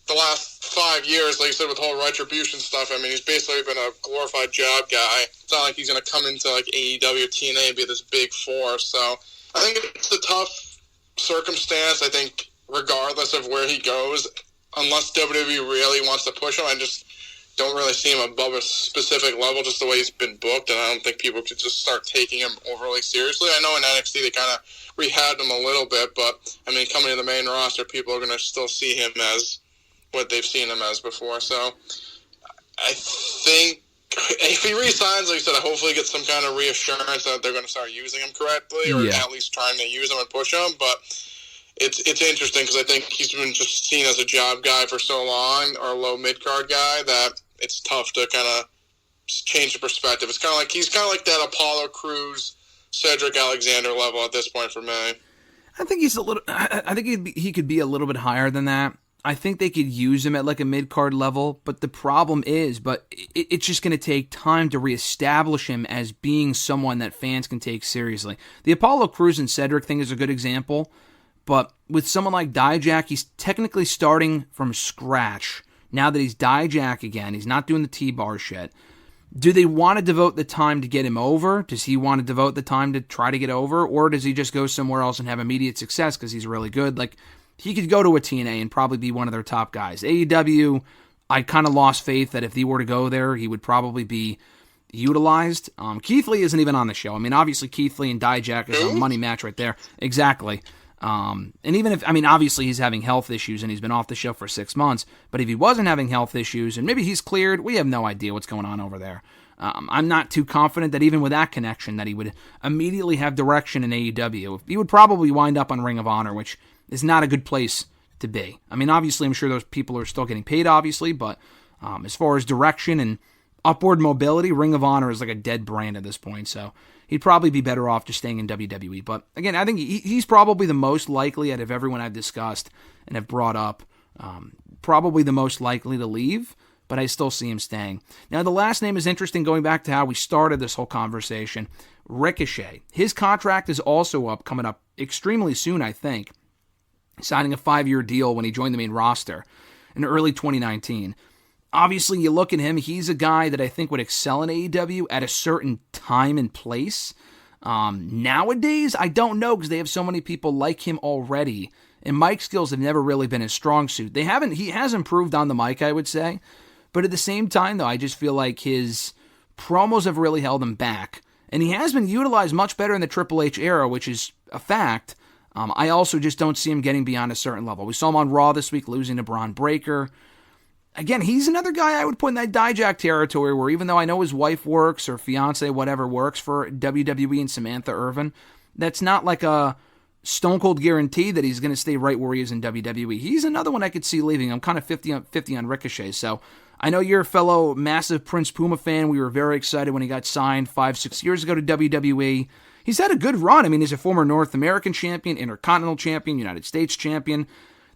the last 5 years, like you said, with the whole Retribution stuff, I mean, he's basically been a glorified job guy. It's not like he's going to come into like AEW or TNA and be this big force. So I think it's a tough circumstance. I think regardless of where he goes, unless WWE really wants to push him, I just don't really see him above a specific level just the way he's been booked, and I don't think people could just start taking him overly seriously. I know in NXT they kind of rehabbed him a little bit, but, I mean, coming to the main roster, people are going to still see him as what they've seen him as before. So I think if he re-signs, like I said, I hopefully get some kind of reassurance that they're going to start using him correctly, or at least trying to use him and push him, but it's interesting because I think he's been just seen as a job guy for so long, or a low mid-card guy, that it's tough to kind of change the perspective. It's kind of like he's kind of like that Apollo Crews, Cedric Alexander level at this point for me. I think he's a little. I think he could be a little bit higher than that. I think they could use him at like a mid-card level, but the problem is, it's just going to take time to reestablish him as being someone that fans can take seriously. The Apollo Crews and Cedric thing is a good example, but with someone like Dijak, he's technically starting from scratch. Now that he's Dijak again, he's not doing the T-bar shit. Do they want to devote the time to get him over? Does he want to devote the time to try to get over? Or does he just go somewhere else and have immediate success because he's really good? Like, he could go to a TNA and probably be one of their top guys. AEW, I kind of lost faith that if he were to go there, he would probably be utilized. Keith Lee isn't even on the show. I mean, obviously Keith Lee and Dijak is a money match right there. Exactly. And even if, I mean, obviously he's having health issues and he's been off the show for 6 months, but if he wasn't having health issues and maybe he's cleared, we have no idea what's going on over there. I'm not too confident that even with that connection that he would immediately have direction in AEW. He would probably wind up on Ring of Honor, which is not a good place to be. I mean, obviously I'm sure those people are still getting paid, obviously, but as far as direction and upward mobility, Ring of Honor is like a dead brand at this point, so he'd probably be better off just staying in WWE. But again, I think he's probably the most likely out of everyone I've discussed and have brought up, probably the most likely to leave, but I still see him staying. Now, the last name is interesting, going back to how we started this whole conversation. Ricochet. His contract is also up, coming up extremely soon, I think, signing a 5-year deal when he joined the main roster in early 2019. Obviously, you look at him, he's a guy that I think would excel in AEW at a certain time and place. Nowadays, I don't know, because they have so many people like him already, and mic skills have never really been his strong suit. He has improved on the mic, I would say, but at the same time, though, I just feel like his promos have really held him back, and he has been utilized much better in the Triple H era, which is a fact. I also just don't see him getting beyond a certain level. We saw him on Raw this week losing to Braun Breaker. Again, he's another guy I would put in that Dijak territory where, even though I know his wife works or fiance, whatever, works for WWE and Samantha Irvin, that's not like a stone cold guarantee that he's going to stay right where he is in WWE. He's another one I could see leaving. I'm kind of 50-50 on Ricochet. So I know you're a fellow massive Prince Puma fan. We were very excited when he got signed 5-6 years ago to WWE. He's had a good run. I mean, he's a former North American champion, Intercontinental champion, United States champion.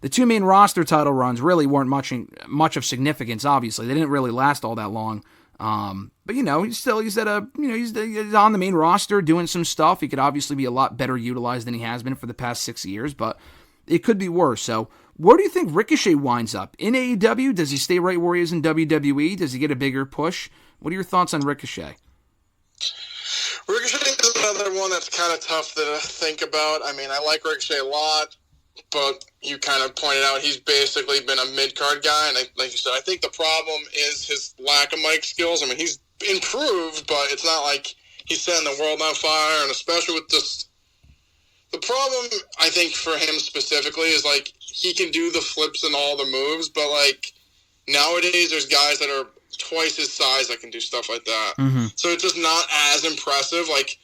The two main roster title runs really weren't much of significance, obviously. They didn't really last all that long. But, he's on the main roster doing some stuff. He could obviously be a lot better utilized than he has been for the past 6 years, but it could be worse. So where do you think Ricochet winds up? In AEW? Does he stay right where he is in WWE? Does he get a bigger push? What are your thoughts on Ricochet? Ricochet is another one that's kind of tough to think about. I mean, I like Ricochet a lot, but you kind of pointed out he's basically been a mid-card guy, and like you said, I think the problem is his lack of mic skills. I mean, he's improved, but it's not like he's setting the world on fire, and especially with this, the problem, I think, for him specifically is, like, he can do the flips and all the moves, but, like, nowadays there's guys that are twice his size that can do stuff like that. Mm-hmm. So it's just not as impressive. Like,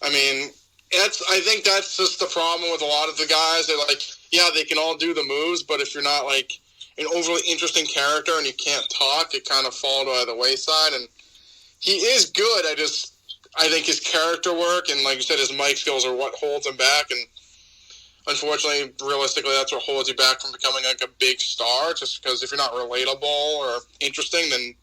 I mean, I think that's just the problem with a lot of the guys. They're like, yeah, they can all do the moves, but if you're not like an overly interesting character and you can't talk, it kind of falls by the wayside. And he is good. I think his character work and, like you said, his mic skills are what holds him back. And unfortunately, realistically, that's what holds you back from becoming like a big star. Just because if you're not relatable or interesting, then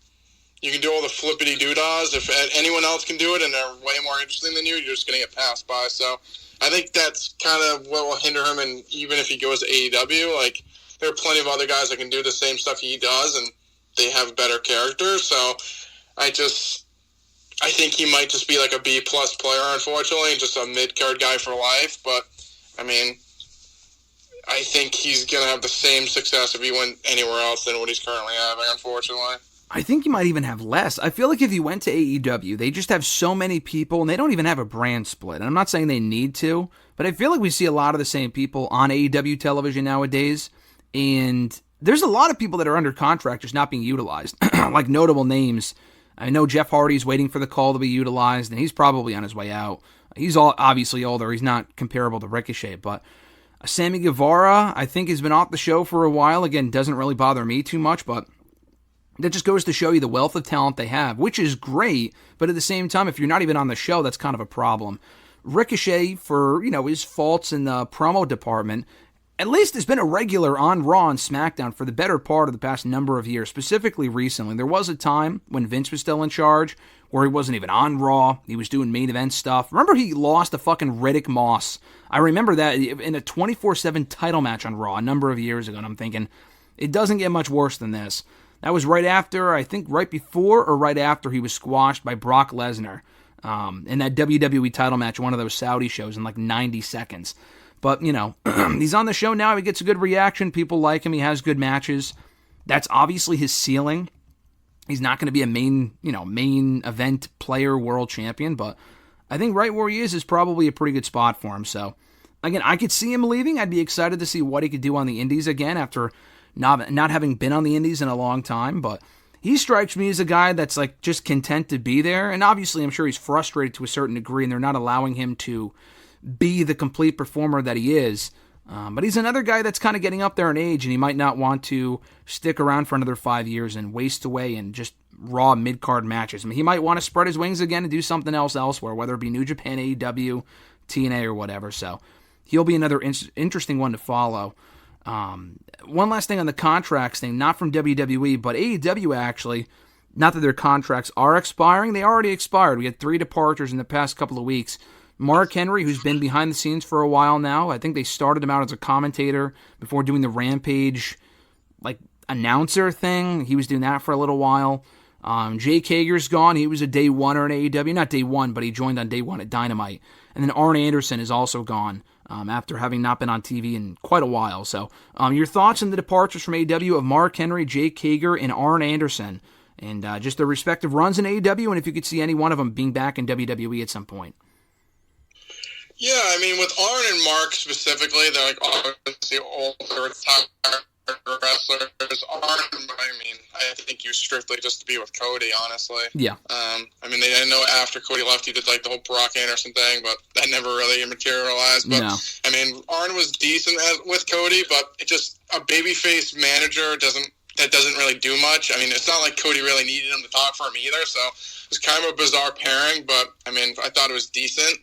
you can do all the flippity-doo-dahs. If anyone else can do it and they're way more interesting than you, you're just going to get passed by. So I think that's kind of what will hinder him. And even if he goes to AEW, like, there are plenty of other guys that can do the same stuff he does, and they have better characters. So I think he might just be like a B-plus player, unfortunately, just a mid-card guy for life. But, I mean, I think he's going to have the same success if he went anywhere else than what he's currently having, unfortunately. I think he might even have less. I feel like if he went to AEW, they just have so many people, and they don't even have a brand split. And I'm not saying they need to, but I feel like we see a lot of the same people on AEW television nowadays, and there's a lot of people that are under contract just not being utilized, like notable names. I know Jeff Hardy's waiting for the call to be utilized, and he's probably on his way out. He's obviously older. He's not comparable to Ricochet, but Sammy Guevara, I think, has been off the show for a while. Again, doesn't really bother me too much, but that just goes to show you the wealth of talent they have, which is great, but at the same time, if you're not even on the show, that's kind of a problem. Ricochet, for, his faults in the promo department, at least has been a regular on Raw and SmackDown for the better part of the past number of years, specifically recently. There was a time when Vince was still in charge where he wasn't even on Raw. He was doing main event stuff. Remember, he lost to fucking Riddick Moss. I remember that in a 24/7 title match on Raw a number of years ago, and I'm thinking, it doesn't get much worse than this. That was right after, I think right before or right after he was squashed by Brock Lesnar in that WWE title match, one of those Saudi shows, in like 90 seconds. But, he's on the show now. He gets a good reaction. People like him. He has good matches. That's obviously his ceiling. He's not going to be a main event player, world champion, but I think right where he is probably a pretty good spot for him. So, again, I could see him leaving. I'd be excited to see what he could do on the indies again after not having been on the indies in a long time, but he strikes me as a guy that's like just content to be there, and obviously I'm sure he's frustrated to a certain degree, and they're not allowing him to be the complete performer that he is. But he's another guy that's kind of getting up there in age, and he might not want to stick around for another 5 years and waste away in just raw mid-card matches. I mean, he might want to spread his wings again and do something else elsewhere, whether it be New Japan, AEW, TNA, or whatever. So he'll be another interesting one to follow. One last thing on the contracts thing, not from WWE, but AEW actually, not that their contracts are expiring, they already expired. We had 3 departures in the past couple of weeks. Mark Henry, who's been behind the scenes for a while now, I think they started him out as a commentator before doing the Rampage, announcer thing. He was doing that for a little while. Jake Hager's gone. He was a day oneer in AEW. Not day one, but he joined on day one at Dynamite. And then Arn Anderson is also gone after having not been on TV in quite a while. So your thoughts on the departures from AEW of Mark Henry, Jake Hager, and Arn Anderson, and just their respective runs in AEW, and if you could see any one of them being back in WWE at some point. Yeah, I mean, with Arn and Mark specifically, they're obviously older, retired wrestlers. Arn, I think he was strictly just to be with Cody, honestly. Yeah. I know after Cody left, he did the whole Brock Anderson thing, but that never really materialized. But, no. Arn was decent with Cody, but it just, a babyface manager doesn't really do much. It's not like Cody really needed him to talk for him either, so it was kind of a bizarre pairing, but, I thought it was decent.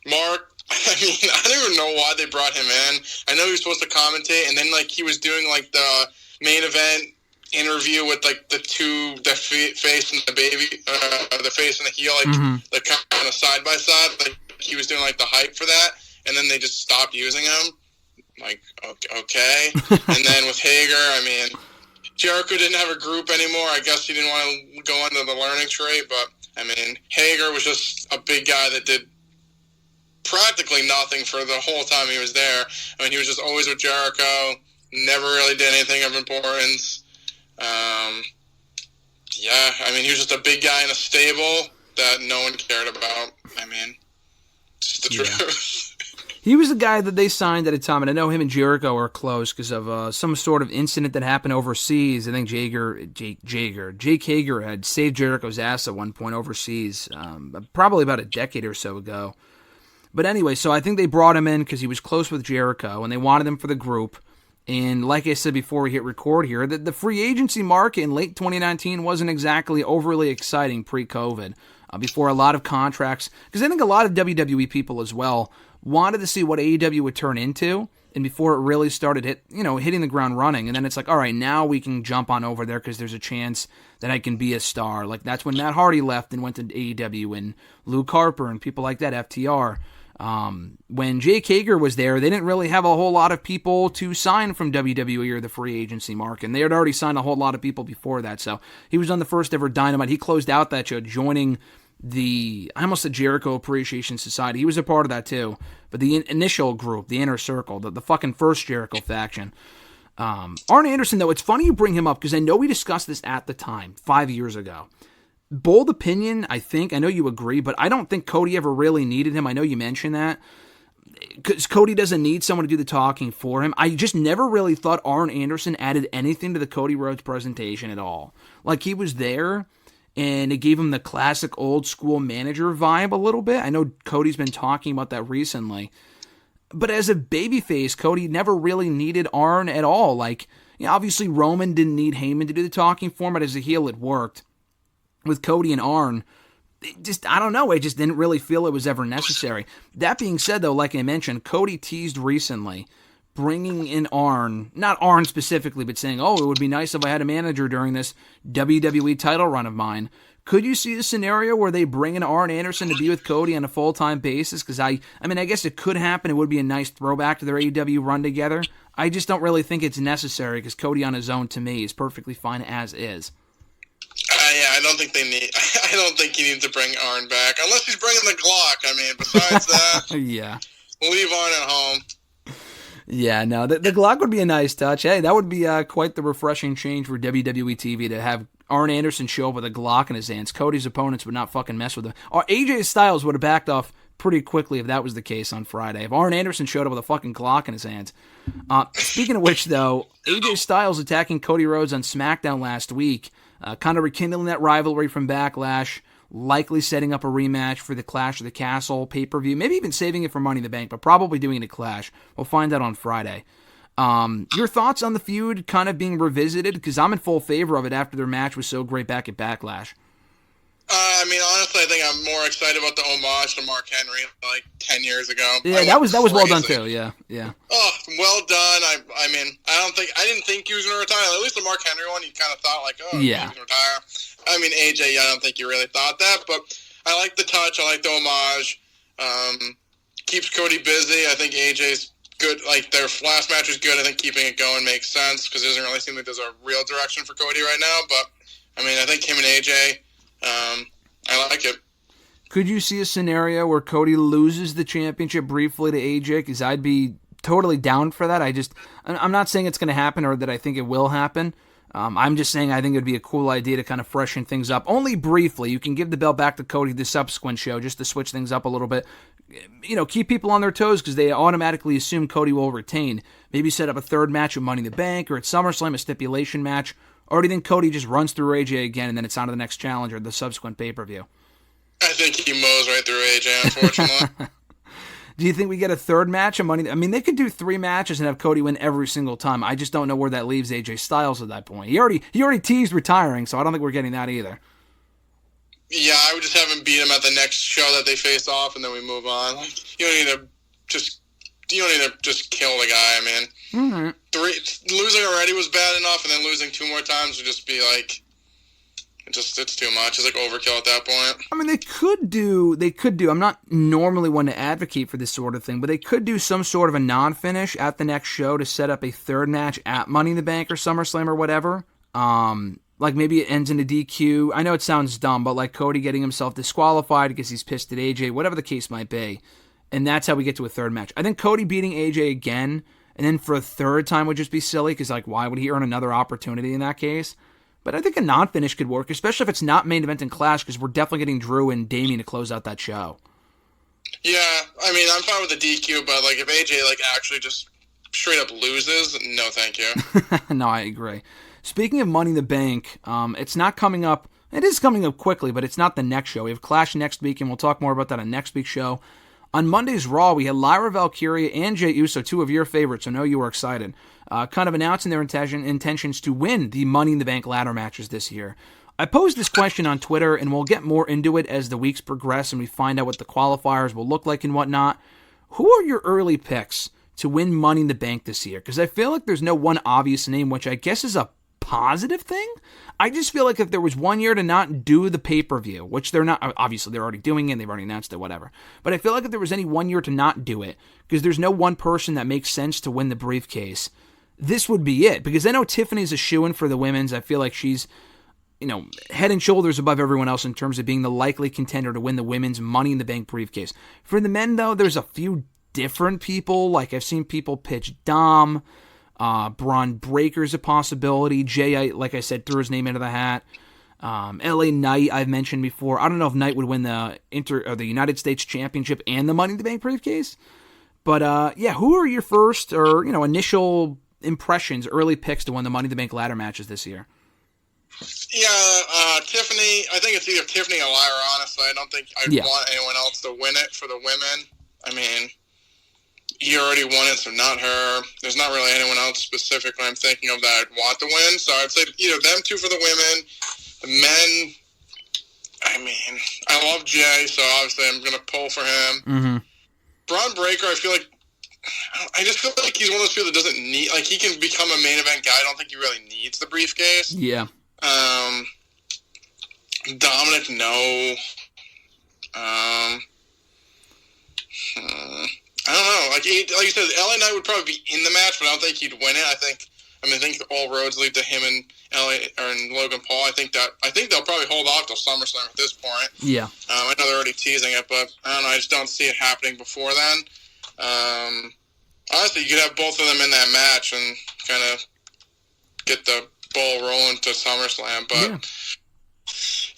Mark, I don't even know why they brought him in. I know he was supposed to commentate, and then he was doing the main event interview with the face and the baby, the face and the heel, the kind of side by side. He was doing the hype for that, and then they just stopped using him. Okay. And then with Hager, Jericho didn't have a group anymore. I guess he didn't want to go into the learning tree, but Hager was just a big guy that did practically nothing for the whole time he was there. He was just always with Jericho, never really did anything of importance. He was just a big guy in a stable that no one cared about. It's the truth. He was the guy that they signed at a time, and I know him and Jericho are close because of some sort of incident that happened overseas. I think Jake Hager had saved Jericho's ass at one point overseas, probably about a decade or so ago. But anyway, so I think they brought him in because he was close with Jericho, and they wanted him for the group. And like I said before we hit record here, the free agency market in late 2019 wasn't exactly overly exciting pre-COVID. Before a lot of contracts, because I think a lot of WWE people as well wanted to see what AEW would turn into, and before it really started hitting the ground running, and then it's all right, now we can jump on over there because there's a chance that I can be a star. That's when Matt Hardy left and went to AEW, and Luke Harper and people like that, FTR. When Jake Hager was there, they didn't really have a whole lot of people to sign from WWE or the free agency market, and they had already signed a whole lot of people before that, so he was on the first ever Dynamite. He closed out that show, joining I almost said Jericho Appreciation Society. He was a part of that too. But the initial group, the Inner Circle, the fucking first Jericho faction. Arn Anderson, though, it's funny you bring him up because I know we discussed this at the time, 5 years ago. Bold opinion, I think. I know you agree, but I don't think Cody ever really needed him. I know you mentioned that. Because Cody doesn't need someone to do the talking for him. I just never really thought Arn Anderson added anything to the Cody Rhodes presentation at all. He was there, and it gave him the classic old school manager vibe a little bit. I know Cody's been talking about that recently. But as a babyface, Cody never really needed Arn at all. Obviously Roman didn't need Heyman to do the talking for him, but as a heel it worked. With Cody and Arn, I don't know, I just didn't really feel it was ever necessary. That being said, though, like I mentioned, Cody teased recently bringing in Arn, not Arn specifically, but saying, it would be nice if I had a manager during this WWE title run of mine. Could you see a scenario where they bring in Arn Anderson to be with Cody on a full-time basis? Because I guess it could happen. It would be a nice throwback to their AEW run together. I just don't really think it's necessary because Cody on his own, to me, is perfectly fine as is. I don't think I don't think you need to bring Arn back unless he's bringing the Glock. Besides that, yeah, leave Arn at home. Yeah, no, the Glock would be a nice touch. Hey, that would be quite the refreshing change for WWE TV to have Arn Anderson show up with a Glock in his hands. Cody's opponents would not fucking mess with him. Or AJ Styles would have backed off pretty quickly if that was the case on Friday. If Arn Anderson showed up with a fucking Glock in his hands. Speaking of which, though, AJ Styles attacking Cody Rhodes on SmackDown last week, kind of rekindling that rivalry from Backlash. likely setting up a rematch for the Clash of the Castle pay-per-view, maybe even saving it for Money in the Bank, but probably doing it at Clash. We'll find out on Friday. Your thoughts on the feud kind of being revisited? Because I'm in full favor of it after their match was so great back at Backlash. I mean, honestly, I think I'm more excited about the homage to Mark Henry like 10 years ago. Yeah, that was well done too. Yeah. Oh, well done. I mean, I didn't think he was going to retire. At least the Mark Henry one, you kind of thought like, oh, yeah, he's going to retire. I mean, AJ, I don't think you really thought that, but I like the touch. I like the homage. Keeps Cody busy. I think AJ's good. Like, their last match was good. I think keeping it going makes sense because it doesn't really seem like there's a real direction for Cody right now. But, I mean, I think him and AJ, I like it. Could you see a scenario where Cody loses the championship briefly to AJ? Because I'd be totally down for that. I'm not saying it's going to happen or that I think it will happen. I'm just saying I think it would be a cool idea to kind of freshen things up. Only briefly. You can give the belt back to Cody the subsequent show just to switch things up a little bit. You know, keep people on their toes because they automatically assume Cody will retain. Maybe set up a third match at Money in the Bank or at SummerSlam, a stipulation match. Or do you think Cody just runs through AJ again and then it's on to the next challenger, the subsequent pay-per-view? I think he mows right through AJ, unfortunately. Do you think we get a third match of Money? I mean, they could do 3 matches and have Cody win every single time. I just don't know where that leaves AJ Styles at that point. He already teased retiring, so I don't think we're getting that either. Yeah, I would just have him beat him at the next show that they face off, and then we move on. Like, you don't need to just kill the guy. I mean, losing already was bad enough, and then losing 2 more times would just be like, it's too much. It's like overkill at that point. I mean, they could do. I'm not normally one to advocate for this sort of thing, but they could do some sort of a non-finish at the next show to set up a third match at Money in the Bank or SummerSlam or whatever. Like maybe it ends in a DQ. I know it sounds dumb, but like Cody getting himself disqualified because he's pissed at AJ, whatever the case might be. And that's how we get to a third match. I think Cody beating AJ again, and then for a third time would just be silly, because like, why would he earn another opportunity in that case? But I think a non-finish could work, especially if it's not main event and Clash, because we're definitely getting Drew and Damian to close out that show. Yeah, I mean, I'm fine with the DQ, but like if AJ like actually just straight up loses, no thank you. No, I agree. Speaking of Money in the Bank, it's not coming up. It is coming up quickly, but it's not the next show. We have Clash next week, and we'll talk more about that on next week's show. On Monday's Raw, we had Lyra Valkyria and Jey Uso, 2 of your favorites, so I know you were excited, kind of announcing their intentions to win the Money in the Bank ladder matches this year. I posed this question on Twitter, and we'll get more into it as the weeks progress and we find out what the qualifiers will look like and whatnot. Who are your early picks to win Money in the Bank this year? Because I feel like there's no one obvious name, which I guess is a positive thing. I just feel like if there was 1 year to not do the pay-per-view, which they're not, obviously they're already doing it, they've already announced it, whatever. But I feel like if there was any 1 year to not do it, because there's no one person that makes sense to win the briefcase, this would be it. Because I know Tiffany's a shoo-in for the women's. I feel like she's, head and shoulders above everyone else in terms of being the likely contender to win the women's Money in the Bank briefcase. For the men, though, there's a few different people. Like, I've seen people pitch Dom. Braun Breaker's a possibility. Jay, like I said, threw his name into the hat. LA Knight, I've mentioned before. I don't know if Knight would win the United States Championship and the Money in the Bank briefcase. But, who are your first or, initial impressions, early picks to win the Money in the Bank ladder matches this year? Yeah, Tiffany. I think it's either Tiffany or Lyra, honestly. I don't think I'd want anyone else to win it for the women. I mean, you already won it, so not her. There's not really anyone else specifically I'm thinking of that I'd want to win. So I'd say either them 2 for the women. The men, I mean, I love Jay, so obviously I'm going to pull for him. Mm-hmm. Braun Breaker, I just feel like he's one of those people that doesn't need, like, he can become a main event guy. I don't think he really needs the briefcase. Yeah. Dominic, no. I don't know. Like you said, LA Knight would probably be in the match, but I don't think he'd win it. I think all roads lead to him and Logan Paul. I think they'll probably hold off till SummerSlam at this point. Yeah. I know they're already teasing it, but I don't know. I just don't see it happening before then. Honestly, you could have both of them in that match and kind of get the ball rolling to SummerSlam. But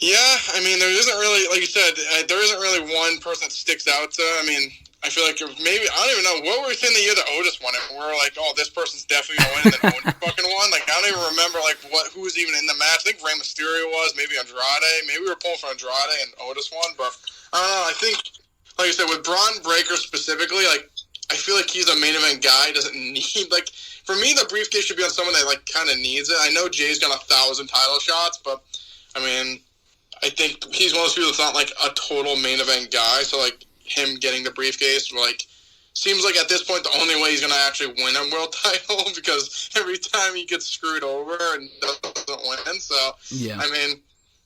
Yeah, I mean, there isn't really, like you said, there isn't really one person that sticks out to. I mean, I feel like maybe, I don't even know, what were we saying the year that Otis won it? We were like, oh, this person's definitely going to win, and then Otis fucking won. Like, I don't even remember, like, who was even in the match. I think Rey Mysterio was, maybe Andrade. Maybe we were pulling for Andrade and Otis won, but I don't know. I think, like you said, with Braun Breaker specifically, like, I feel like he's a main event guy. He doesn't need, like, for me, the briefcase should be on someone that, like, kind of needs it. I know Jay's got 1,000 title shots, but, I mean, I think he's one of those people that's not, like, a total main event guy, so, like, him getting the briefcase, like, seems like at this point the only way he's going to actually win a world title, because every time he gets screwed over and doesn't win. So, yeah. I mean,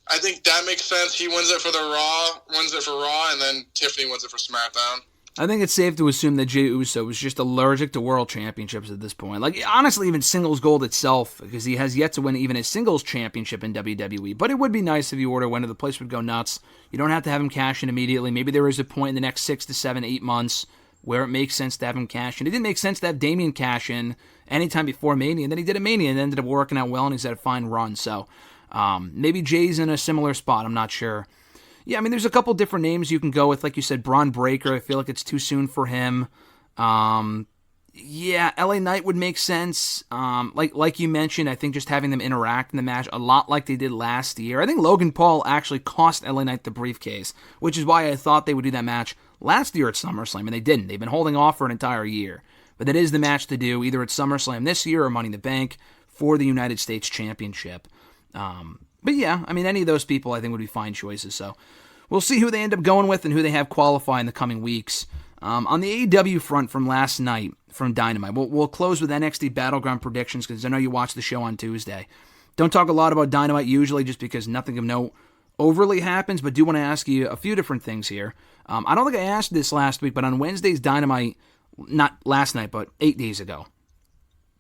I think that makes sense. He wins it for Raw, and then Tiffany wins it for SmackDown. I think it's safe to assume that Jey Uso was just allergic to world championships at this point. Like, honestly, even singles gold itself, because he has yet to win even a singles championship in WWE. But it would be nice if he were to win it. The place would go nuts. You don't have to have him cash in immediately. Maybe there is a point in the next 6 to 7, 8 months where it makes sense to have him cash in. It didn't make sense to have Damian cash in anytime before Mania, and then he did a Mania and ended up working out well, and he's had a fine run. So maybe Jay's in a similar spot. I'm not sure. Yeah, I mean, there's a couple different names you can go with. Like you said, Braun Breaker. I feel like it's too soon for him. Yeah, LA Knight would make sense. Like you mentioned, I think just having them interact in the match a lot like they did last year. I think Logan Paul actually cost LA Knight the briefcase, which is why I thought they would do that match last year at SummerSlam, and they didn't. They've been holding off for an entire year. But that is the match to do, either at SummerSlam this year or Money in the Bank for the United States Championship. But yeah, I mean, any of those people I think would be fine choices. So we'll see who they end up going with and who they have qualify in the coming weeks. On the AEW front from last night, from Dynamite, we'll close with NXT Battleground predictions because I know you watched the show on Tuesday. Don't talk a lot about Dynamite usually just because nothing of note overly happens, but do want to ask you a few different things here. I don't think I asked this last week, but on Wednesday's Dynamite, not last night, but 8 days ago,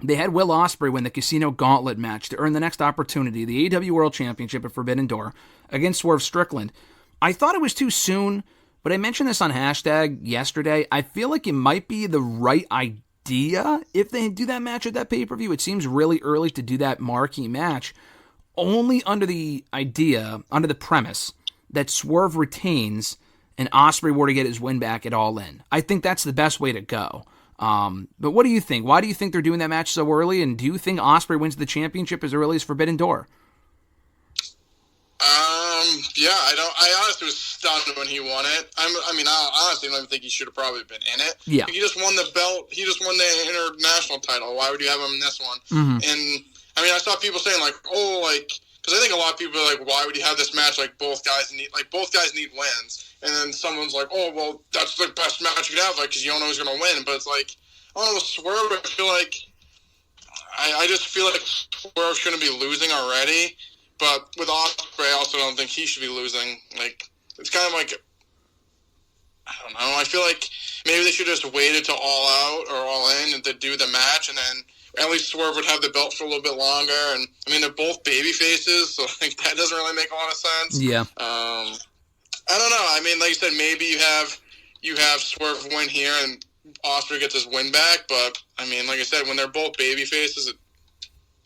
they had Will Ospreay win the Casino Gauntlet match to earn the next opportunity, the AEW World Championship at Forbidden Door, against Swerve Strickland. I thought it was too soon, but I mentioned this on hashtag yesterday. I feel like it might be the right idea if they do that match at that pay-per-view. It seems really early to do that marquee match, only under the premise that Swerve retains and Ospreay were to get his win back at All In. I think that's the best way to go. But what do you think? Why do you think they're doing that match so early? And do you think Ospreay wins the championship as early as Forbidden Door? Yeah, I honestly was stunned when he won it. I honestly don't even think he should have probably been in it. Yeah. He just won the belt. He just won the international title. Why would you have him in this one? Mm-hmm. And I mean, I saw people saying because I think a lot of people are like, why would you have this match? Both guys need wins. And then someone's like, oh, well, that's the best match you could have, because you don't know who's going to win. But it's like, I don't know, with Swerve, I feel like, I just feel like Swerve shouldn't be losing already. But with Ospreay, I also don't think he should be losing. It's kind of like, I don't know. I feel like maybe they should have just waited to All Out or All In and to do the match, and then at least Swerve would have the belt for a little bit longer. And I mean, they're both baby faces, so that doesn't really make a lot of sense. Yeah. I don't know. I mean, like you said, maybe you have Swerve win here and Ospreay gets his win back. But I mean, like I said, when they're both baby faces, it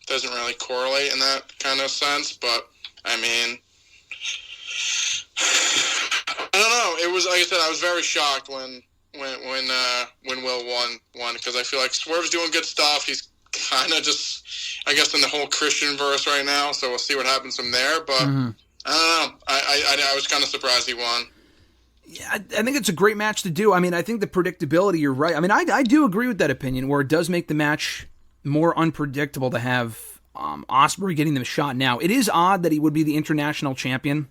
doesn't really correlate in that kind of sense. But I mean, I don't know. It was, like I said, I was very shocked when Will won because I feel like Swerve's doing good stuff. He's kind of just, I guess, in the whole Christian verse right now. So we'll see what happens from there. But I don't know. I was kind of surprised he won. Yeah, I think it's a great match to do. I mean, I think the predictability, you're right. I mean, I do agree with that opinion where it does make the match more unpredictable to have Ospreay getting the shot now. It is odd that he would be the international champion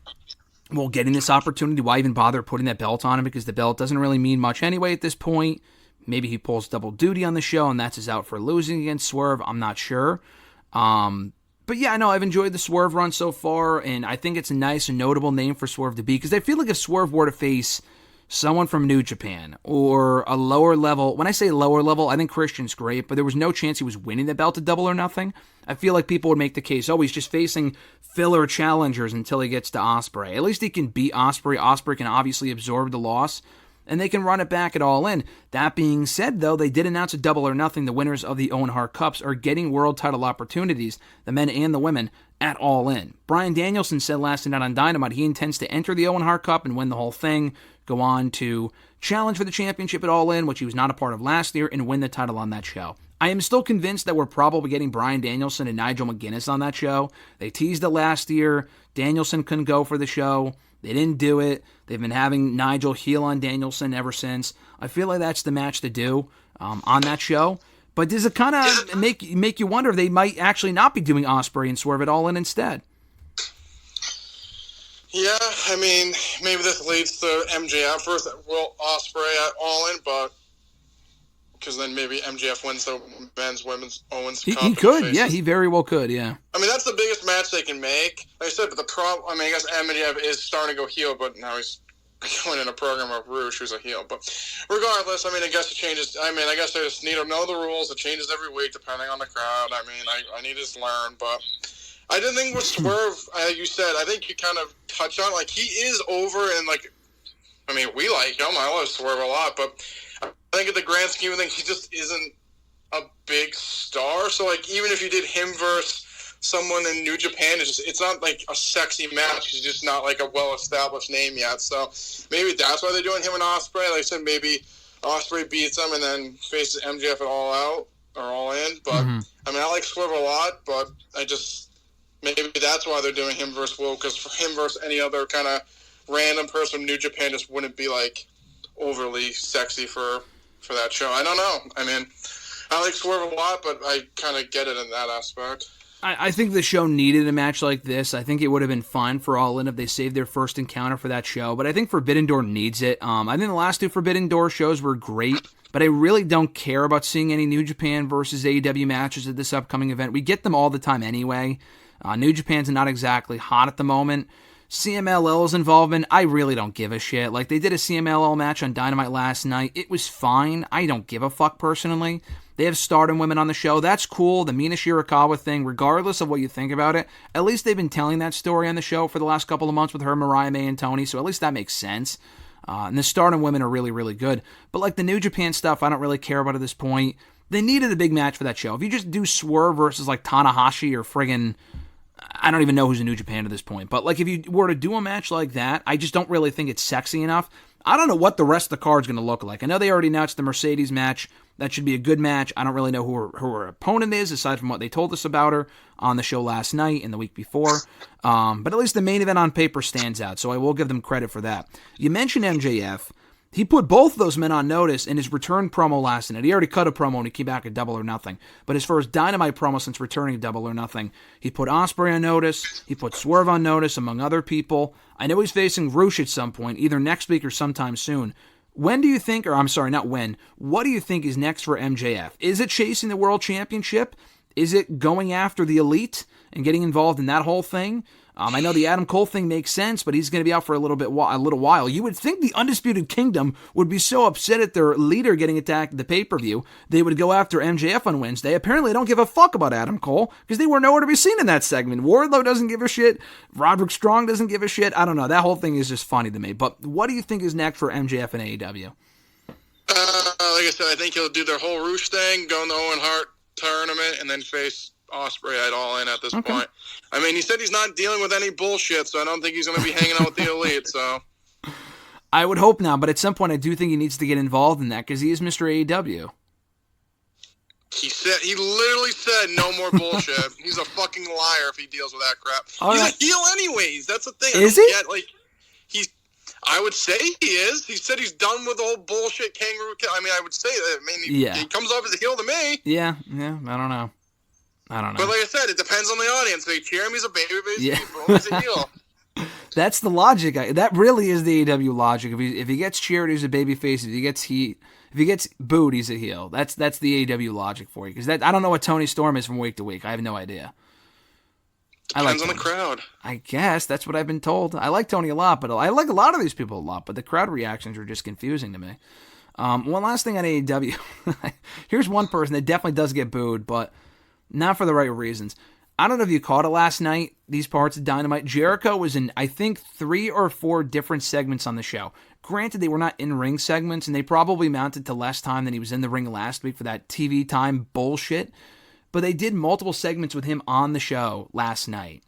while getting this opportunity. Why even bother putting that belt on him? Because the belt doesn't really mean much anyway at this point. Maybe he pulls double duty on the show and that's his out for losing against Swerve. I'm not sure. But yeah, I know I've enjoyed the Swerve run so far, and I think it's a nice and notable name for Swerve to be, because I feel like if Swerve were to face someone from New Japan or a lower level, when I say lower level, I think Christian's great, but there was no chance he was winning the belt at Double or Nothing, I feel like people would make the case, oh, he's just facing filler challengers until he gets to Ospreay. At least he can beat Ospreay. Ospreay can obviously absorb the loss, and they can run it back at All In. That being said, though, they did announce a Double or Nothing. The winners of the Owen Hart Cups are getting world title opportunities, the men and the women, at All In. Bryan Danielson said last night on Dynamite he intends to enter the Owen Hart Cup and win the whole thing, go on to challenge for the championship at All In, which he was not a part of last year, and win the title on that show. I am still convinced that we're probably getting Bryan Danielson and Nigel McGuinness on that show. They teased it last year. Danielson couldn't go for the show. They didn't do it. They've been having Nigel heel on Danielson ever since. I feel like that's the match to do on that show. But does it kind of make you wonder if they might actually not be doing Ospreay and Swerve at All In instead? Yeah, I mean, maybe this leads to MJF versus Ospreay at All In, but because then maybe MJF wins the men's, women's, Owens Cup. He could, yeah, he very well could, yeah. I mean, that's the biggest match they can make. Like I said, but the problem, I mean, I guess MJF is starting to go heel, but now he's going in a program of Rouge, who's a heel. But regardless, I mean, I guess it changes. I mean, I guess I just need to know the rules. It changes every week depending on the crowd. I mean, I need to learn, but I didn't think with Swerve, you said, I think you kind of touched on, like, he is over, and, like, I mean, we like him. I love Swerve a lot, but I think in the grand scheme of things, he just isn't a big star. So, like, even if you did him versus someone in New Japan, it's not, like, a sexy match. He's just not, like, a well-established name yet. So maybe that's why they're doing him and Ospreay. Like I said, maybe Ospreay beats him and then faces MJF at All Out or All In. But, I mean, I like Swerve a lot, but maybe that's why they're doing him versus Will, because for him versus any other kind of random person from New Japan just wouldn't be, like, overly sexy for that show. I don't know. I mean, I like Swerve a lot, but I kind of get it in that aspect. I think the show needed a match like this. I think it would have been fun for All In if they saved their first encounter for that show, but I think Forbidden Door needs it. I think the last two Forbidden Door shows were great, but I really don't care about seeing any New Japan versus AEW matches at this upcoming event. We get them all the time anyway. New Japan's not exactly hot at the moment. CMLL's involvement, I really don't give a shit. Like, they did a CMLL match on Dynamite last night. It was fine. I don't give a fuck personally. They have Stardom women on the show. That's cool. The Mina Shirakawa thing, regardless of what you think about it, at least they've been telling that story on the show for the last couple of months with her, Mariah May, and Tony, so at least that makes sense. And the Stardom women are really, really good. But like the New Japan stuff, I don't really care about at this point. They needed a big match for that show. If you just do Swerve versus like Tanahashi or friggin', I don't even know who's in New Japan at this point. But like if you were to do a match like that, I just don't really think it's sexy enough. I don't know what the rest of the card's going to look like. I know they already announced the Mercedes match. That should be a good match. I don't really know who her opponent is, aside from what they told us about her on the show last night and the week before. But at least the main event on paper stands out, so I will give them credit for that. You mentioned MJF. He put both those men on notice in his return promo last night. He already cut a promo when he came back at Double or Nothing. But as far as Dynamite promo since returning to Double or Nothing, he put Ospreay on notice. He put Swerve on notice, among other people. I know he's facing Roosh at some point, either next week or sometime soon. When do you think, or I'm sorry, not when, what do you think is next for MJF? Is it chasing the World Championship? Is it going after the Elite and getting involved in that whole thing? I know the Adam Cole thing makes sense, but he's going to be out for a little while. You would think the Undisputed Kingdom would be so upset at their leader getting attacked at the pay-per-view, they would go after MJF on Wednesday. Apparently, they don't give a fuck about Adam Cole because they were nowhere to be seen in that segment. Wardlow doesn't give a shit. Roderick Strong doesn't give a shit. I don't know. That whole thing is just funny to me. But what do you think is next for MJF and AEW? Like I said, I think he'll do their whole Roosh thing, go in the Owen Hart tournament, and then face Ospreay at All In at this point. I mean, he said he's not dealing with any bullshit, so I don't think he's going to be hanging out with the Elite, so. I would hope not, but at some point I do think he needs to get involved in that because he is Mr. AEW. He literally said no more bullshit. He's a fucking liar if he deals with that crap. He's a heel anyways. That's the thing. Is he? I would say he is. He said he's done with the whole bullshit kangaroo. I mean, I would say that. I mean, he comes off as a heel to me. Yeah, I don't know. But like I said, it depends on the audience. They cheer him, he's a babyface. Yeah. He's a heel. That's the logic. That really is the AEW logic. If he gets cheered, he's a babyface. If he gets booed, he's a heel. That's the AEW logic for you. Because I don't know what Tony Storm is from week to week. I have no idea. Depends on the crowd. I guess that's what I've been told. I like Tony a lot, but I like a lot of these people a lot. But the crowd reactions are just confusing to me. One last thing on AEW. Here's one person that definitely does get booed, but not for the right reasons. I don't know if you caught it last night, these parts of Dynamite. Jericho was in, I think, 3 or 4 different segments on the show. granted, they were not in-ring segments, and they probably amounted to less time than he was in the ring last week for that TV time bullshit, but they did multiple segments with him on the show last night,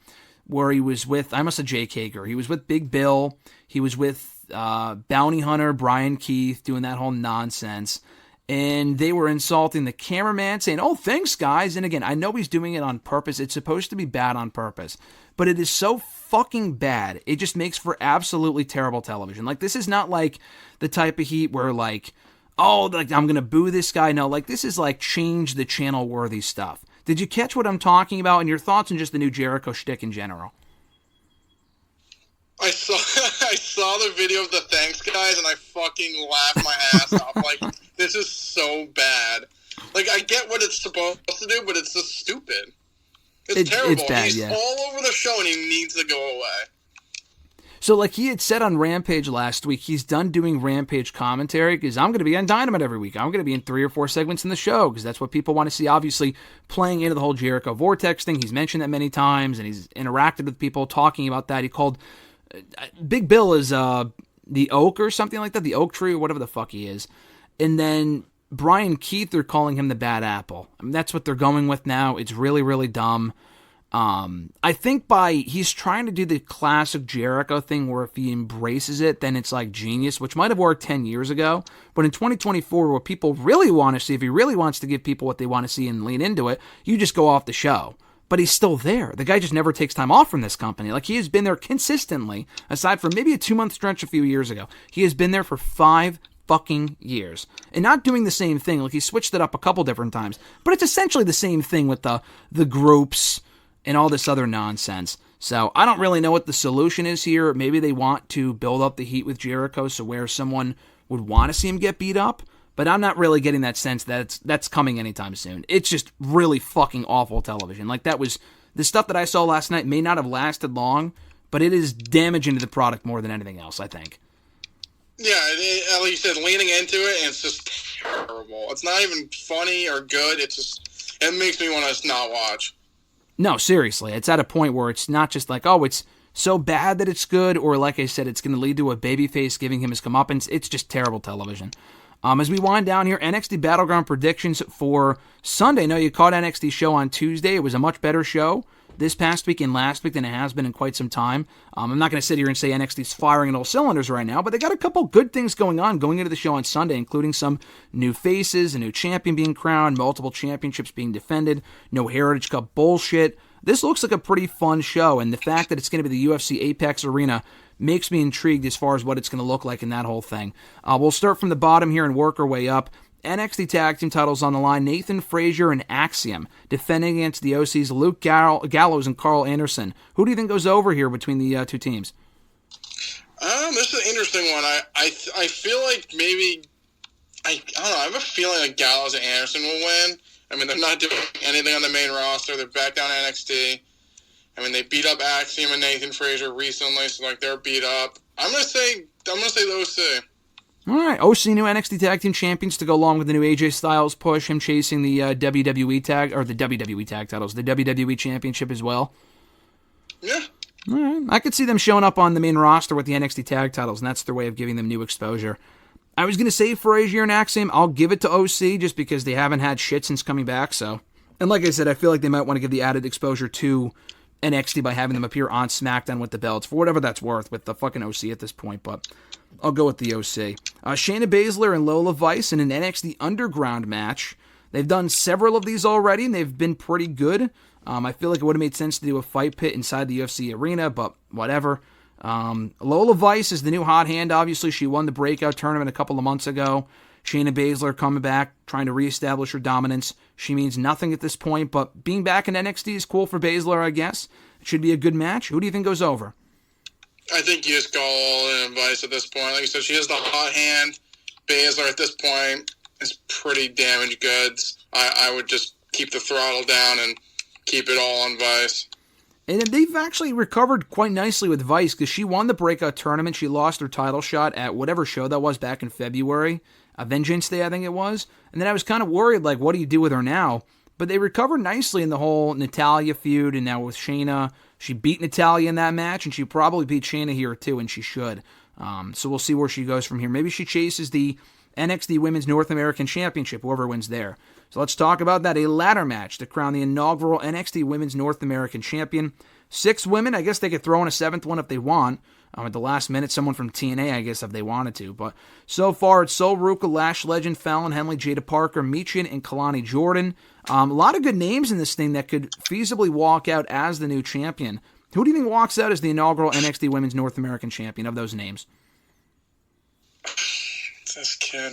where he was with, I must have Jake Hager, he was with Big Bill, he was with Bounty Hunter, Brian Keith, doing that whole nonsense, and they were insulting the cameraman, saying, oh, thanks, guys, and again, I know he's doing it on purpose, it's supposed to be bad on purpose, but it is so fucking bad, it just makes for absolutely terrible television. Like, this is not like the type of heat where, like, oh, like, I'm gonna boo this guy. No, like, this is like change the channel worthy stuff. Did you catch what I'm talking about, and your thoughts on just the new Jericho shtick in general? I saw the video of the thanks guys, and I fucking laughed my ass off. Like, this is so bad. Like, I get what it's supposed to do, but it's just stupid. It's terrible. It's bad, He's yeah. all over the show, and he needs to go away. So, like he had said on Rampage last week, he's done doing Rampage commentary because I'm going to be on Dynamite every week. I'm going to be in 3 or 4 segments in the show because that's what people want to see. Obviously, playing into the whole Jericho Vortex thing, he's mentioned that many times, and he's interacted with people talking about that. He called Big Bill is the Oak or something like that, the Oak Tree or whatever the fuck he is. And then Brian Keith, they're calling him the Bad Apple. I mean, that's what they're going with now. It's really, really dumb. I think he's trying to do the classic Jericho thing where if he embraces it, then it's like genius, which might have worked 10 years ago. But in 2024, what people really want to see, if he really wants to give people what they want to see and lean into it, you just go off the show. But he's still there. The guy just never takes time off from this company. Like, he has been there consistently, aside from maybe a 2-month stretch a few years ago. He has been there for 5 fucking years. And not doing the same thing. Like, he switched it up a couple different times. But it's essentially the same thing with the groups and all this other nonsense. So I don't really know what the solution is here. Maybe they want to build up the heat with Jericho so where someone would want to see him get beat up. But I'm not really getting that sense that that's coming anytime soon. It's just really fucking awful television. Like, that was the stuff that I saw last night may not have lasted long, but it is damaging to the product more than anything else, I think. Yeah, like you said, leaning into it, and it's just terrible. It's not even funny or good. It makes me want to not watch. No, seriously. It's at a point where it's not just like, oh, it's so bad that it's good, or like I said, it's going to lead to a babyface giving him his comeuppance. It's just terrible television. As we wind down here, NXT Battleground predictions for Sunday. No, you caught NXT show on Tuesday. It was a much better show this past week and last week than it has been in quite some time. I'm not going to sit here and say NXT's firing on all cylinders right now, but they got a couple good things going on going into the show on Sunday, including some new faces, a new champion being crowned, multiple championships being defended, no Heritage Cup bullshit. This looks like a pretty fun show, and the fact that it's going to be the UFC Apex Arena makes me intrigued as far as what it's going to look like in that whole thing. We'll start from the bottom here and work our way up. NXT Tag Team titles on the line. Nathan Frazier and Axiom defending against the OC's Luke Gallows and Carl Anderson. Who do you think goes over here between the two teams? This is an interesting one. I feel like maybe, I don't know, I have a feeling like Gallows and Anderson will win. I mean, they're not doing anything on the main roster. They're back down to NXT. I mean, they beat up Axiom and Nathan Frazier recently, so like they're beat up. I'm gonna say the OC. All right, OC new NXT Tag Team Champions to go along with the new AJ Styles push, him chasing the WWE Tag titles, the WWE Championship as well. Yeah. All right, I could see them showing up on the main roster with the NXT Tag titles, and that's their way of giving them new exposure. I was gonna say Frazier and Axiom. I'll give it to OC just because they haven't had shit since coming back. So, and like I said, I feel like they might want to give the added exposure to NXT by having them appear on SmackDown with the belts, for whatever that's worth with the fucking OC at this point, but I'll go with the OC. Shayna Baszler and Lola Vice in an NXT Underground match. They've done several of these already, and they've been pretty good. I feel like it would have made sense to do a fight pit inside the UFC arena, but whatever. Lola Vice is the new hot hand, obviously. She won the Breakout tournament a couple of months ago. Shayna Baszler coming back, trying to reestablish her dominance. She means nothing at this point, but being back in NXT is cool for Baszler, I guess. It should be a good match. Who do you think goes over? I think you just go all in Vice at this point. Like you said, she is the hot hand. Baszler at this point is pretty damaged goods. I would just keep the throttle down and keep it all on Vice. And they've actually recovered quite nicely with Vice because she won the Breakout tournament. She lost her title shot at whatever show that was back in February. Vengeance Day, I think it was. And then I was kind of worried, like, what do you do with her now? But they recovered nicely in the whole Natalya feud, and now with Shayna. She beat Natalya in that match, and she probably beat Shayna here too, and she should. So we'll see where she goes from here. Maybe she chases the NXT Women's North American Championship, whoever wins there. So let's talk about that. A ladder match to crown the inaugural NXT Women's North American Champion. 6 women. I guess they could throw in a 7th one if they want. At the last minute, someone from TNA, I guess, if they wanted to. But so far, it's Sol Ruca, Lash Legend, Fallon Henley, Jada Parker, Michin, and Kalani Jordan. A lot of good names in this thing that could feasibly walk out as the new champion. Who do you think walks out as the inaugural NXT Women's North American Champion of those names? This kid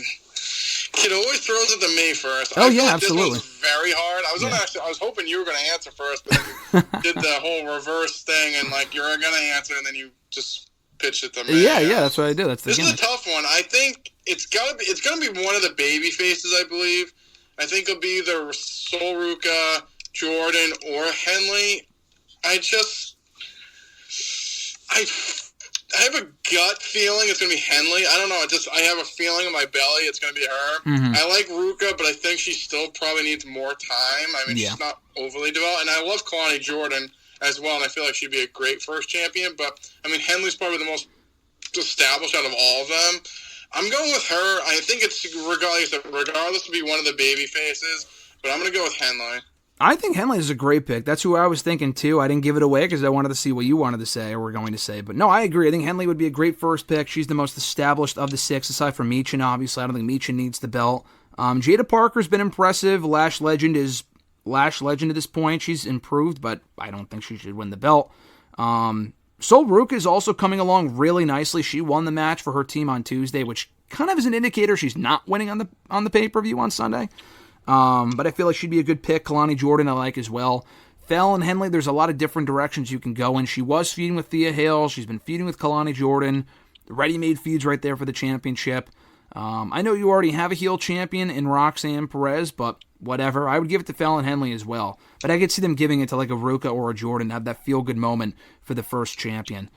always throws it to me first. Oh, yeah, absolutely. This was very hard. I was hoping you were going to answer first, but then you did the whole reverse thing, and like you were going to answer, and then you just pitched it to me. Yeah, that's what I do. This is a tough one. I think it's going to be one of the baby faces, I believe. I think it'll be either Sol Ruca, Jordan, or Henley. I have a gut feeling it's going to be Henley. I don't know. I have a feeling in my belly it's going to be her. Mm-hmm. I like Ruca, but I think she still probably needs more time. I mean, she's not overly developed. And I love Kalani Jordan as well, and I feel like she'd be a great first champion. But, I mean, Henley's probably the most established out of all of them. I'm going with her. I think it's, regardless, to be one of the baby faces, but I'm going to go with Henley. I think Henley is a great pick. That's who I was thinking, too. I didn't give it away because I wanted to see what you wanted to say or were going to say. But no, I agree. I think Henley would be a great first pick. She's the most established of the 6, aside from Michin, obviously. I don't think Michin needs the belt. Jada Parker's been impressive. Lash Legend is Lash Legend at this point. She's improved, but I don't think she should win the belt. Sol Ruca is also coming along really nicely. She won the match for her team on Tuesday, which kind of is an indicator she's not winning on the pay-per-view on Sunday. But I feel like she'd be a good pick. Kalani Jordan I like as well. Fallon Henley, there's a lot of different directions you can go in. She was feuding with Thea Hale. She's been feuding with Kalani Jordan. Ready-made feuds right there for the championship. I know you already have a heel champion in Roxanne Perez, but whatever. I would give it to Fallon Henley as well. But I could see them giving it to like a Ruca or a Jordan to have that feel-good moment for the first champion.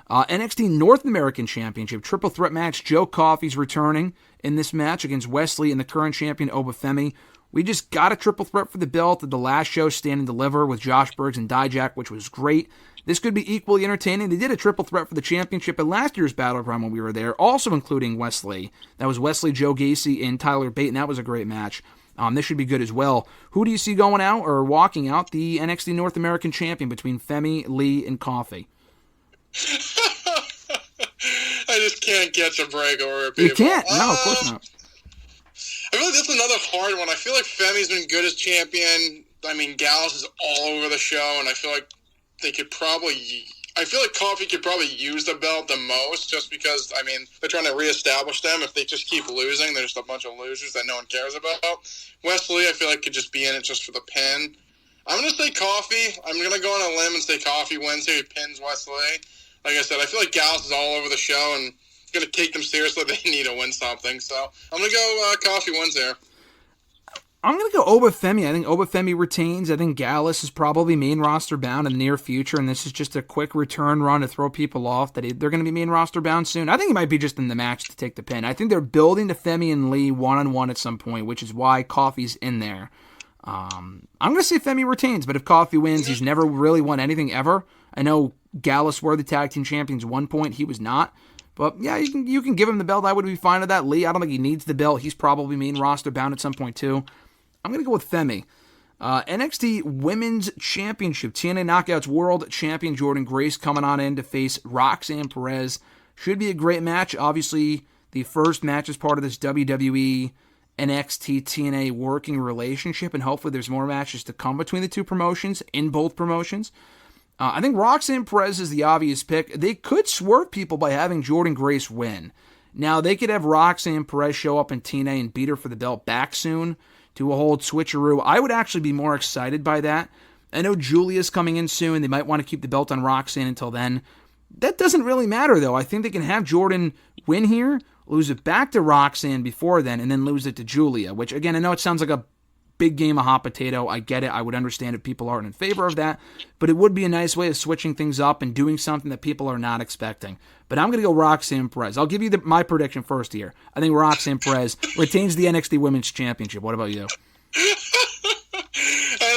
NXT North American Championship triple threat match. Joe Coffey's returning in this match against Wesley and the current champion Obafemi. We just got a triple threat for the belt at the last show, Stand and Deliver, with Josh Briggs and Dijak, which was great. This could be equally entertaining. They did a triple threat for the championship at last year's Battleground when we were there, also including Wesley. That was Wesley, Joe Gacy, and Tyler Bate, and that was a great match. This should be good as well. Who do you see going out or walking out the NXT North American champion between Femi, Lee, and Coffey? I just can't catch a break over it, people. You can't? No, of course not. I feel like this is another hard one. I feel like Femi's been good as champion. I mean, Gallus is all over the show, and I feel like Coffey could probably use the belt the most just because, I mean, they're trying to reestablish them. If they just keep losing, they're just a bunch of losers that no one cares about. Wesley, I feel like, could just be in it just for the pin. I'm going to say Coffey. I'm going to go on a limb and say Coffey wins here. He pins Wesley. Like I said, I feel like Gallus is all over the show, and going to take them seriously. They need to win something. So I'm going to go Coffey wins there. I'm going to go Obafemi. I think Obafemi retains. I think Gallus is probably main roster bound in the near future, and this is just a quick return run to throw people off that they're going to be main roster bound soon. I think he might be just in the match to take the pin. I think they're building to Femi and Lee one-on-one at some point, which is why Coffey's in there. I'm going to say Femi retains, but if Coffey wins, he's never really won anything ever. I know Gallus were the tag team champions 1 point. He was not. But yeah, you can give him the belt. I would be fine with that. Lee, I don't think he needs the belt. He's probably main roster bound at some point too. I'm going to go with Femi. NXT Women's Championship. TNA Knockouts World Champion Jordynne Grace coming on in to face Roxanne Perez. Should be a great match. Obviously, the first match is part of this WWE NXT TNA working relationship, and hopefully there's more matches to come between the two promotions, in both promotions. I think Roxanne Perez is the obvious pick. They could swerve people by having Jordynne Grace win. Now, they could have Roxanne Perez show up in TNA and beat her for the belt back soon, do a whole switcheroo. I would actually be more excited by that. I know Julia's coming in soon. They might want to keep the belt on Roxanne until then. That doesn't really matter, though. I think they can have Jordynne win here, lose it back to Roxanne before then, and then lose it to Julia, which, again, I know it sounds like a big game of hot potato. I get it. I would understand if people aren't in favor of that, but it would be a nice way of switching things up and doing something that people are not expecting. But I'm going to go Roxanne Perez. I'll give you my prediction first here. I think Roxanne Perez retains the NXT Women's Championship. What about you? I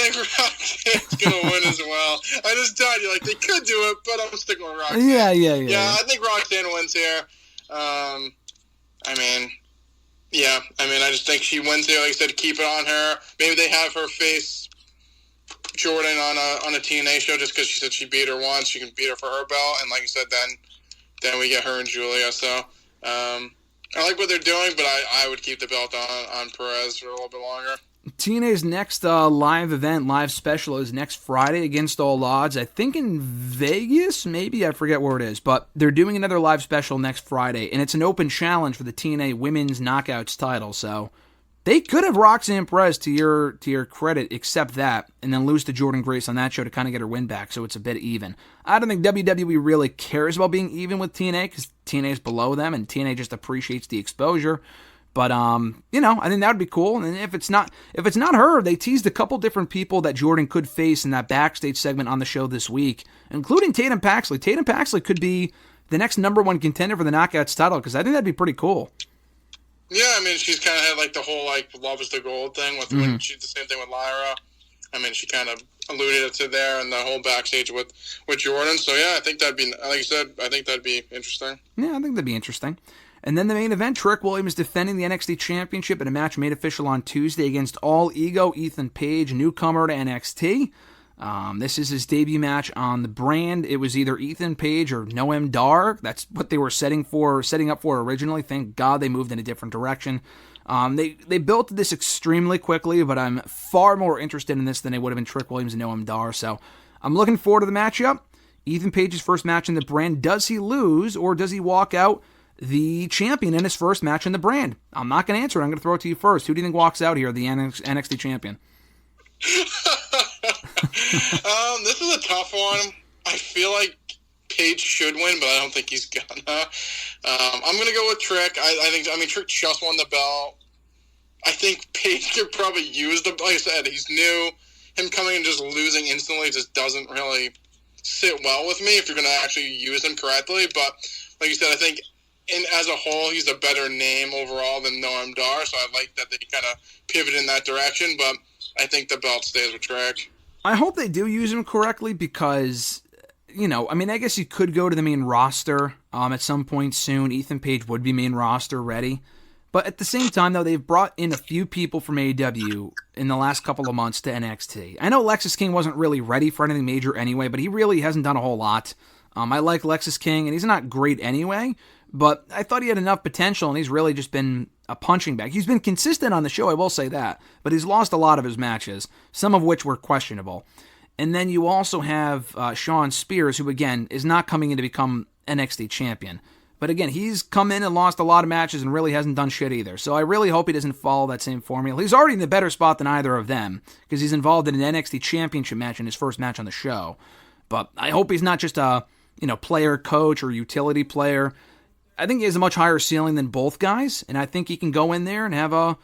think Roxanne's going to win as well. I just thought they could do it, but I'm sticking with Roxanne. Yeah. Yeah, I think Roxanne wins here. I just think she wins here. Like I said, keep it on her. Maybe they have her face Jordynne on a TNA show just because she said she beat her once. She can beat her for her belt, and like you said, then we get her and Julia. So I like what they're doing, but I would keep the belt on Perez for a little bit longer. TNA's next live special is next Friday against all odds. I think in Vegas, maybe. I forget where it is. But they're doing another live special next Friday, and it's an open challenge for the TNA Women's Knockouts title. So they could have Roxanne Perez, to your credit, accept that, and then lose to Jordynne Grace on that show to kind of get her win back, so it's a bit even. I don't think WWE really cares about being even with TNA, because TNA is below them, and TNA just appreciates the exposure. But, I think that would be cool. And if it's not her, they teased a couple different people that Jordynne could face in that backstage segment on the show this week, including Tatum Paxley. Tatum Paxley could be the next #1 contender for the Knockouts title, because I think that'd be pretty cool. Yeah, I mean, she's kind of had, like, the whole, like, love is the gold thing. When she did the same thing with Lyra. I mean, she kind of alluded to there and the whole backstage with Jordynne. So, yeah, I think that'd be, like you said, I think that'd be interesting. Yeah, I think that'd be interesting. And then the main event, Trick Williams defending the NXT Championship in a match made official on Tuesday against All Ego Ethan Page, newcomer to NXT. This is his debut match on the brand. It was either Ethan Page or Noam Dar. That's what they were setting up for originally. Thank God they moved in a different direction. They built this extremely quickly, but I'm far more interested in this than they would have been Trick Williams and Noam Dar. So I'm looking forward to the matchup. Ethan Page's first match in the brand. Does he lose, or does he walk out the champion in his first match in the brand? I'm not going to answer it. I'm going to throw it to you first. Who do you think walks out here, the NXT champion? This is a tough one. I feel like Page should win, but I don't think he's gonna. I'm going to go with Trick. I think Trick just won the belt. I think Page could probably use the belt. Like I said, he's new. Him coming and just losing instantly just doesn't really sit well with me if you're going to actually use him correctly. But like you said, I think as a whole, he's a better name overall than Noam Dar, so I like that they kind of pivot in that direction, but I think the belt stays with Trick. I hope they do use him correctly because, I guess you could go to the main roster at some point soon. Ethan Page would be main roster ready. But at the same time, though, they've brought in a few people from AEW in the last couple of months to NXT. I know Lexis King wasn't really ready for anything major anyway, but he really hasn't done a whole lot. I like Lexis King, and he's not great anyway, but I thought he had enough potential, and he's really just been a punching bag. He's been consistent on the show, I will say that, but he's lost a lot of his matches, some of which were questionable. And then you also have Sean Spears, who, again, is not coming in to become NXT champion. But again, he's come in and lost a lot of matches and really hasn't done shit either. So I really hope he doesn't follow that same formula. He's already in a better spot than either of them, because he's involved in an NXT championship match in his first match on the show. But I hope he's not just a player coach or utility player. I think he has a much higher ceiling than both guys, and I think he can go in there and have a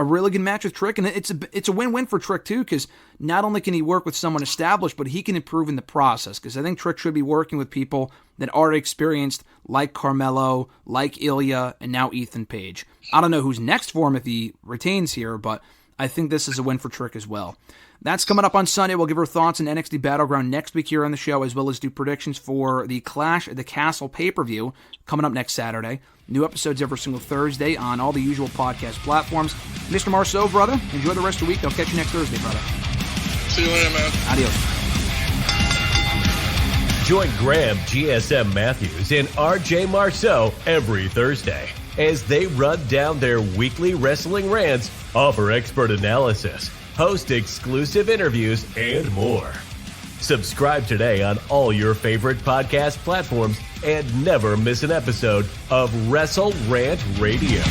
really good match with Trick, and it's a win-win for Trick too, because not only can he work with someone established, but he can improve in the process, because I think Trick should be working with people that are experienced, like Carmelo, like Ilya, and now Ethan Page. I don't know who's next for him if he retains here, but I think this is a win for Trick as well. That's coming up on Sunday. We'll give our thoughts on NXT Battleground next week here on the show, as well as do predictions for the Clash at the Castle pay-per-view coming up next Saturday. New episodes every single Thursday on all the usual podcast platforms. Mr. Marceau, brother, enjoy the rest of the week. I'll catch you next Thursday, brother. See you later, man. Adios. Join Graham, GSM Matthews, and RJ Marceau every Thursday as they run down their weekly wrestling rants, offer expert analysis, host exclusive interviews, and more. Subscribe today on all your favorite podcast platforms and never miss an episode of WrestleRant Radio.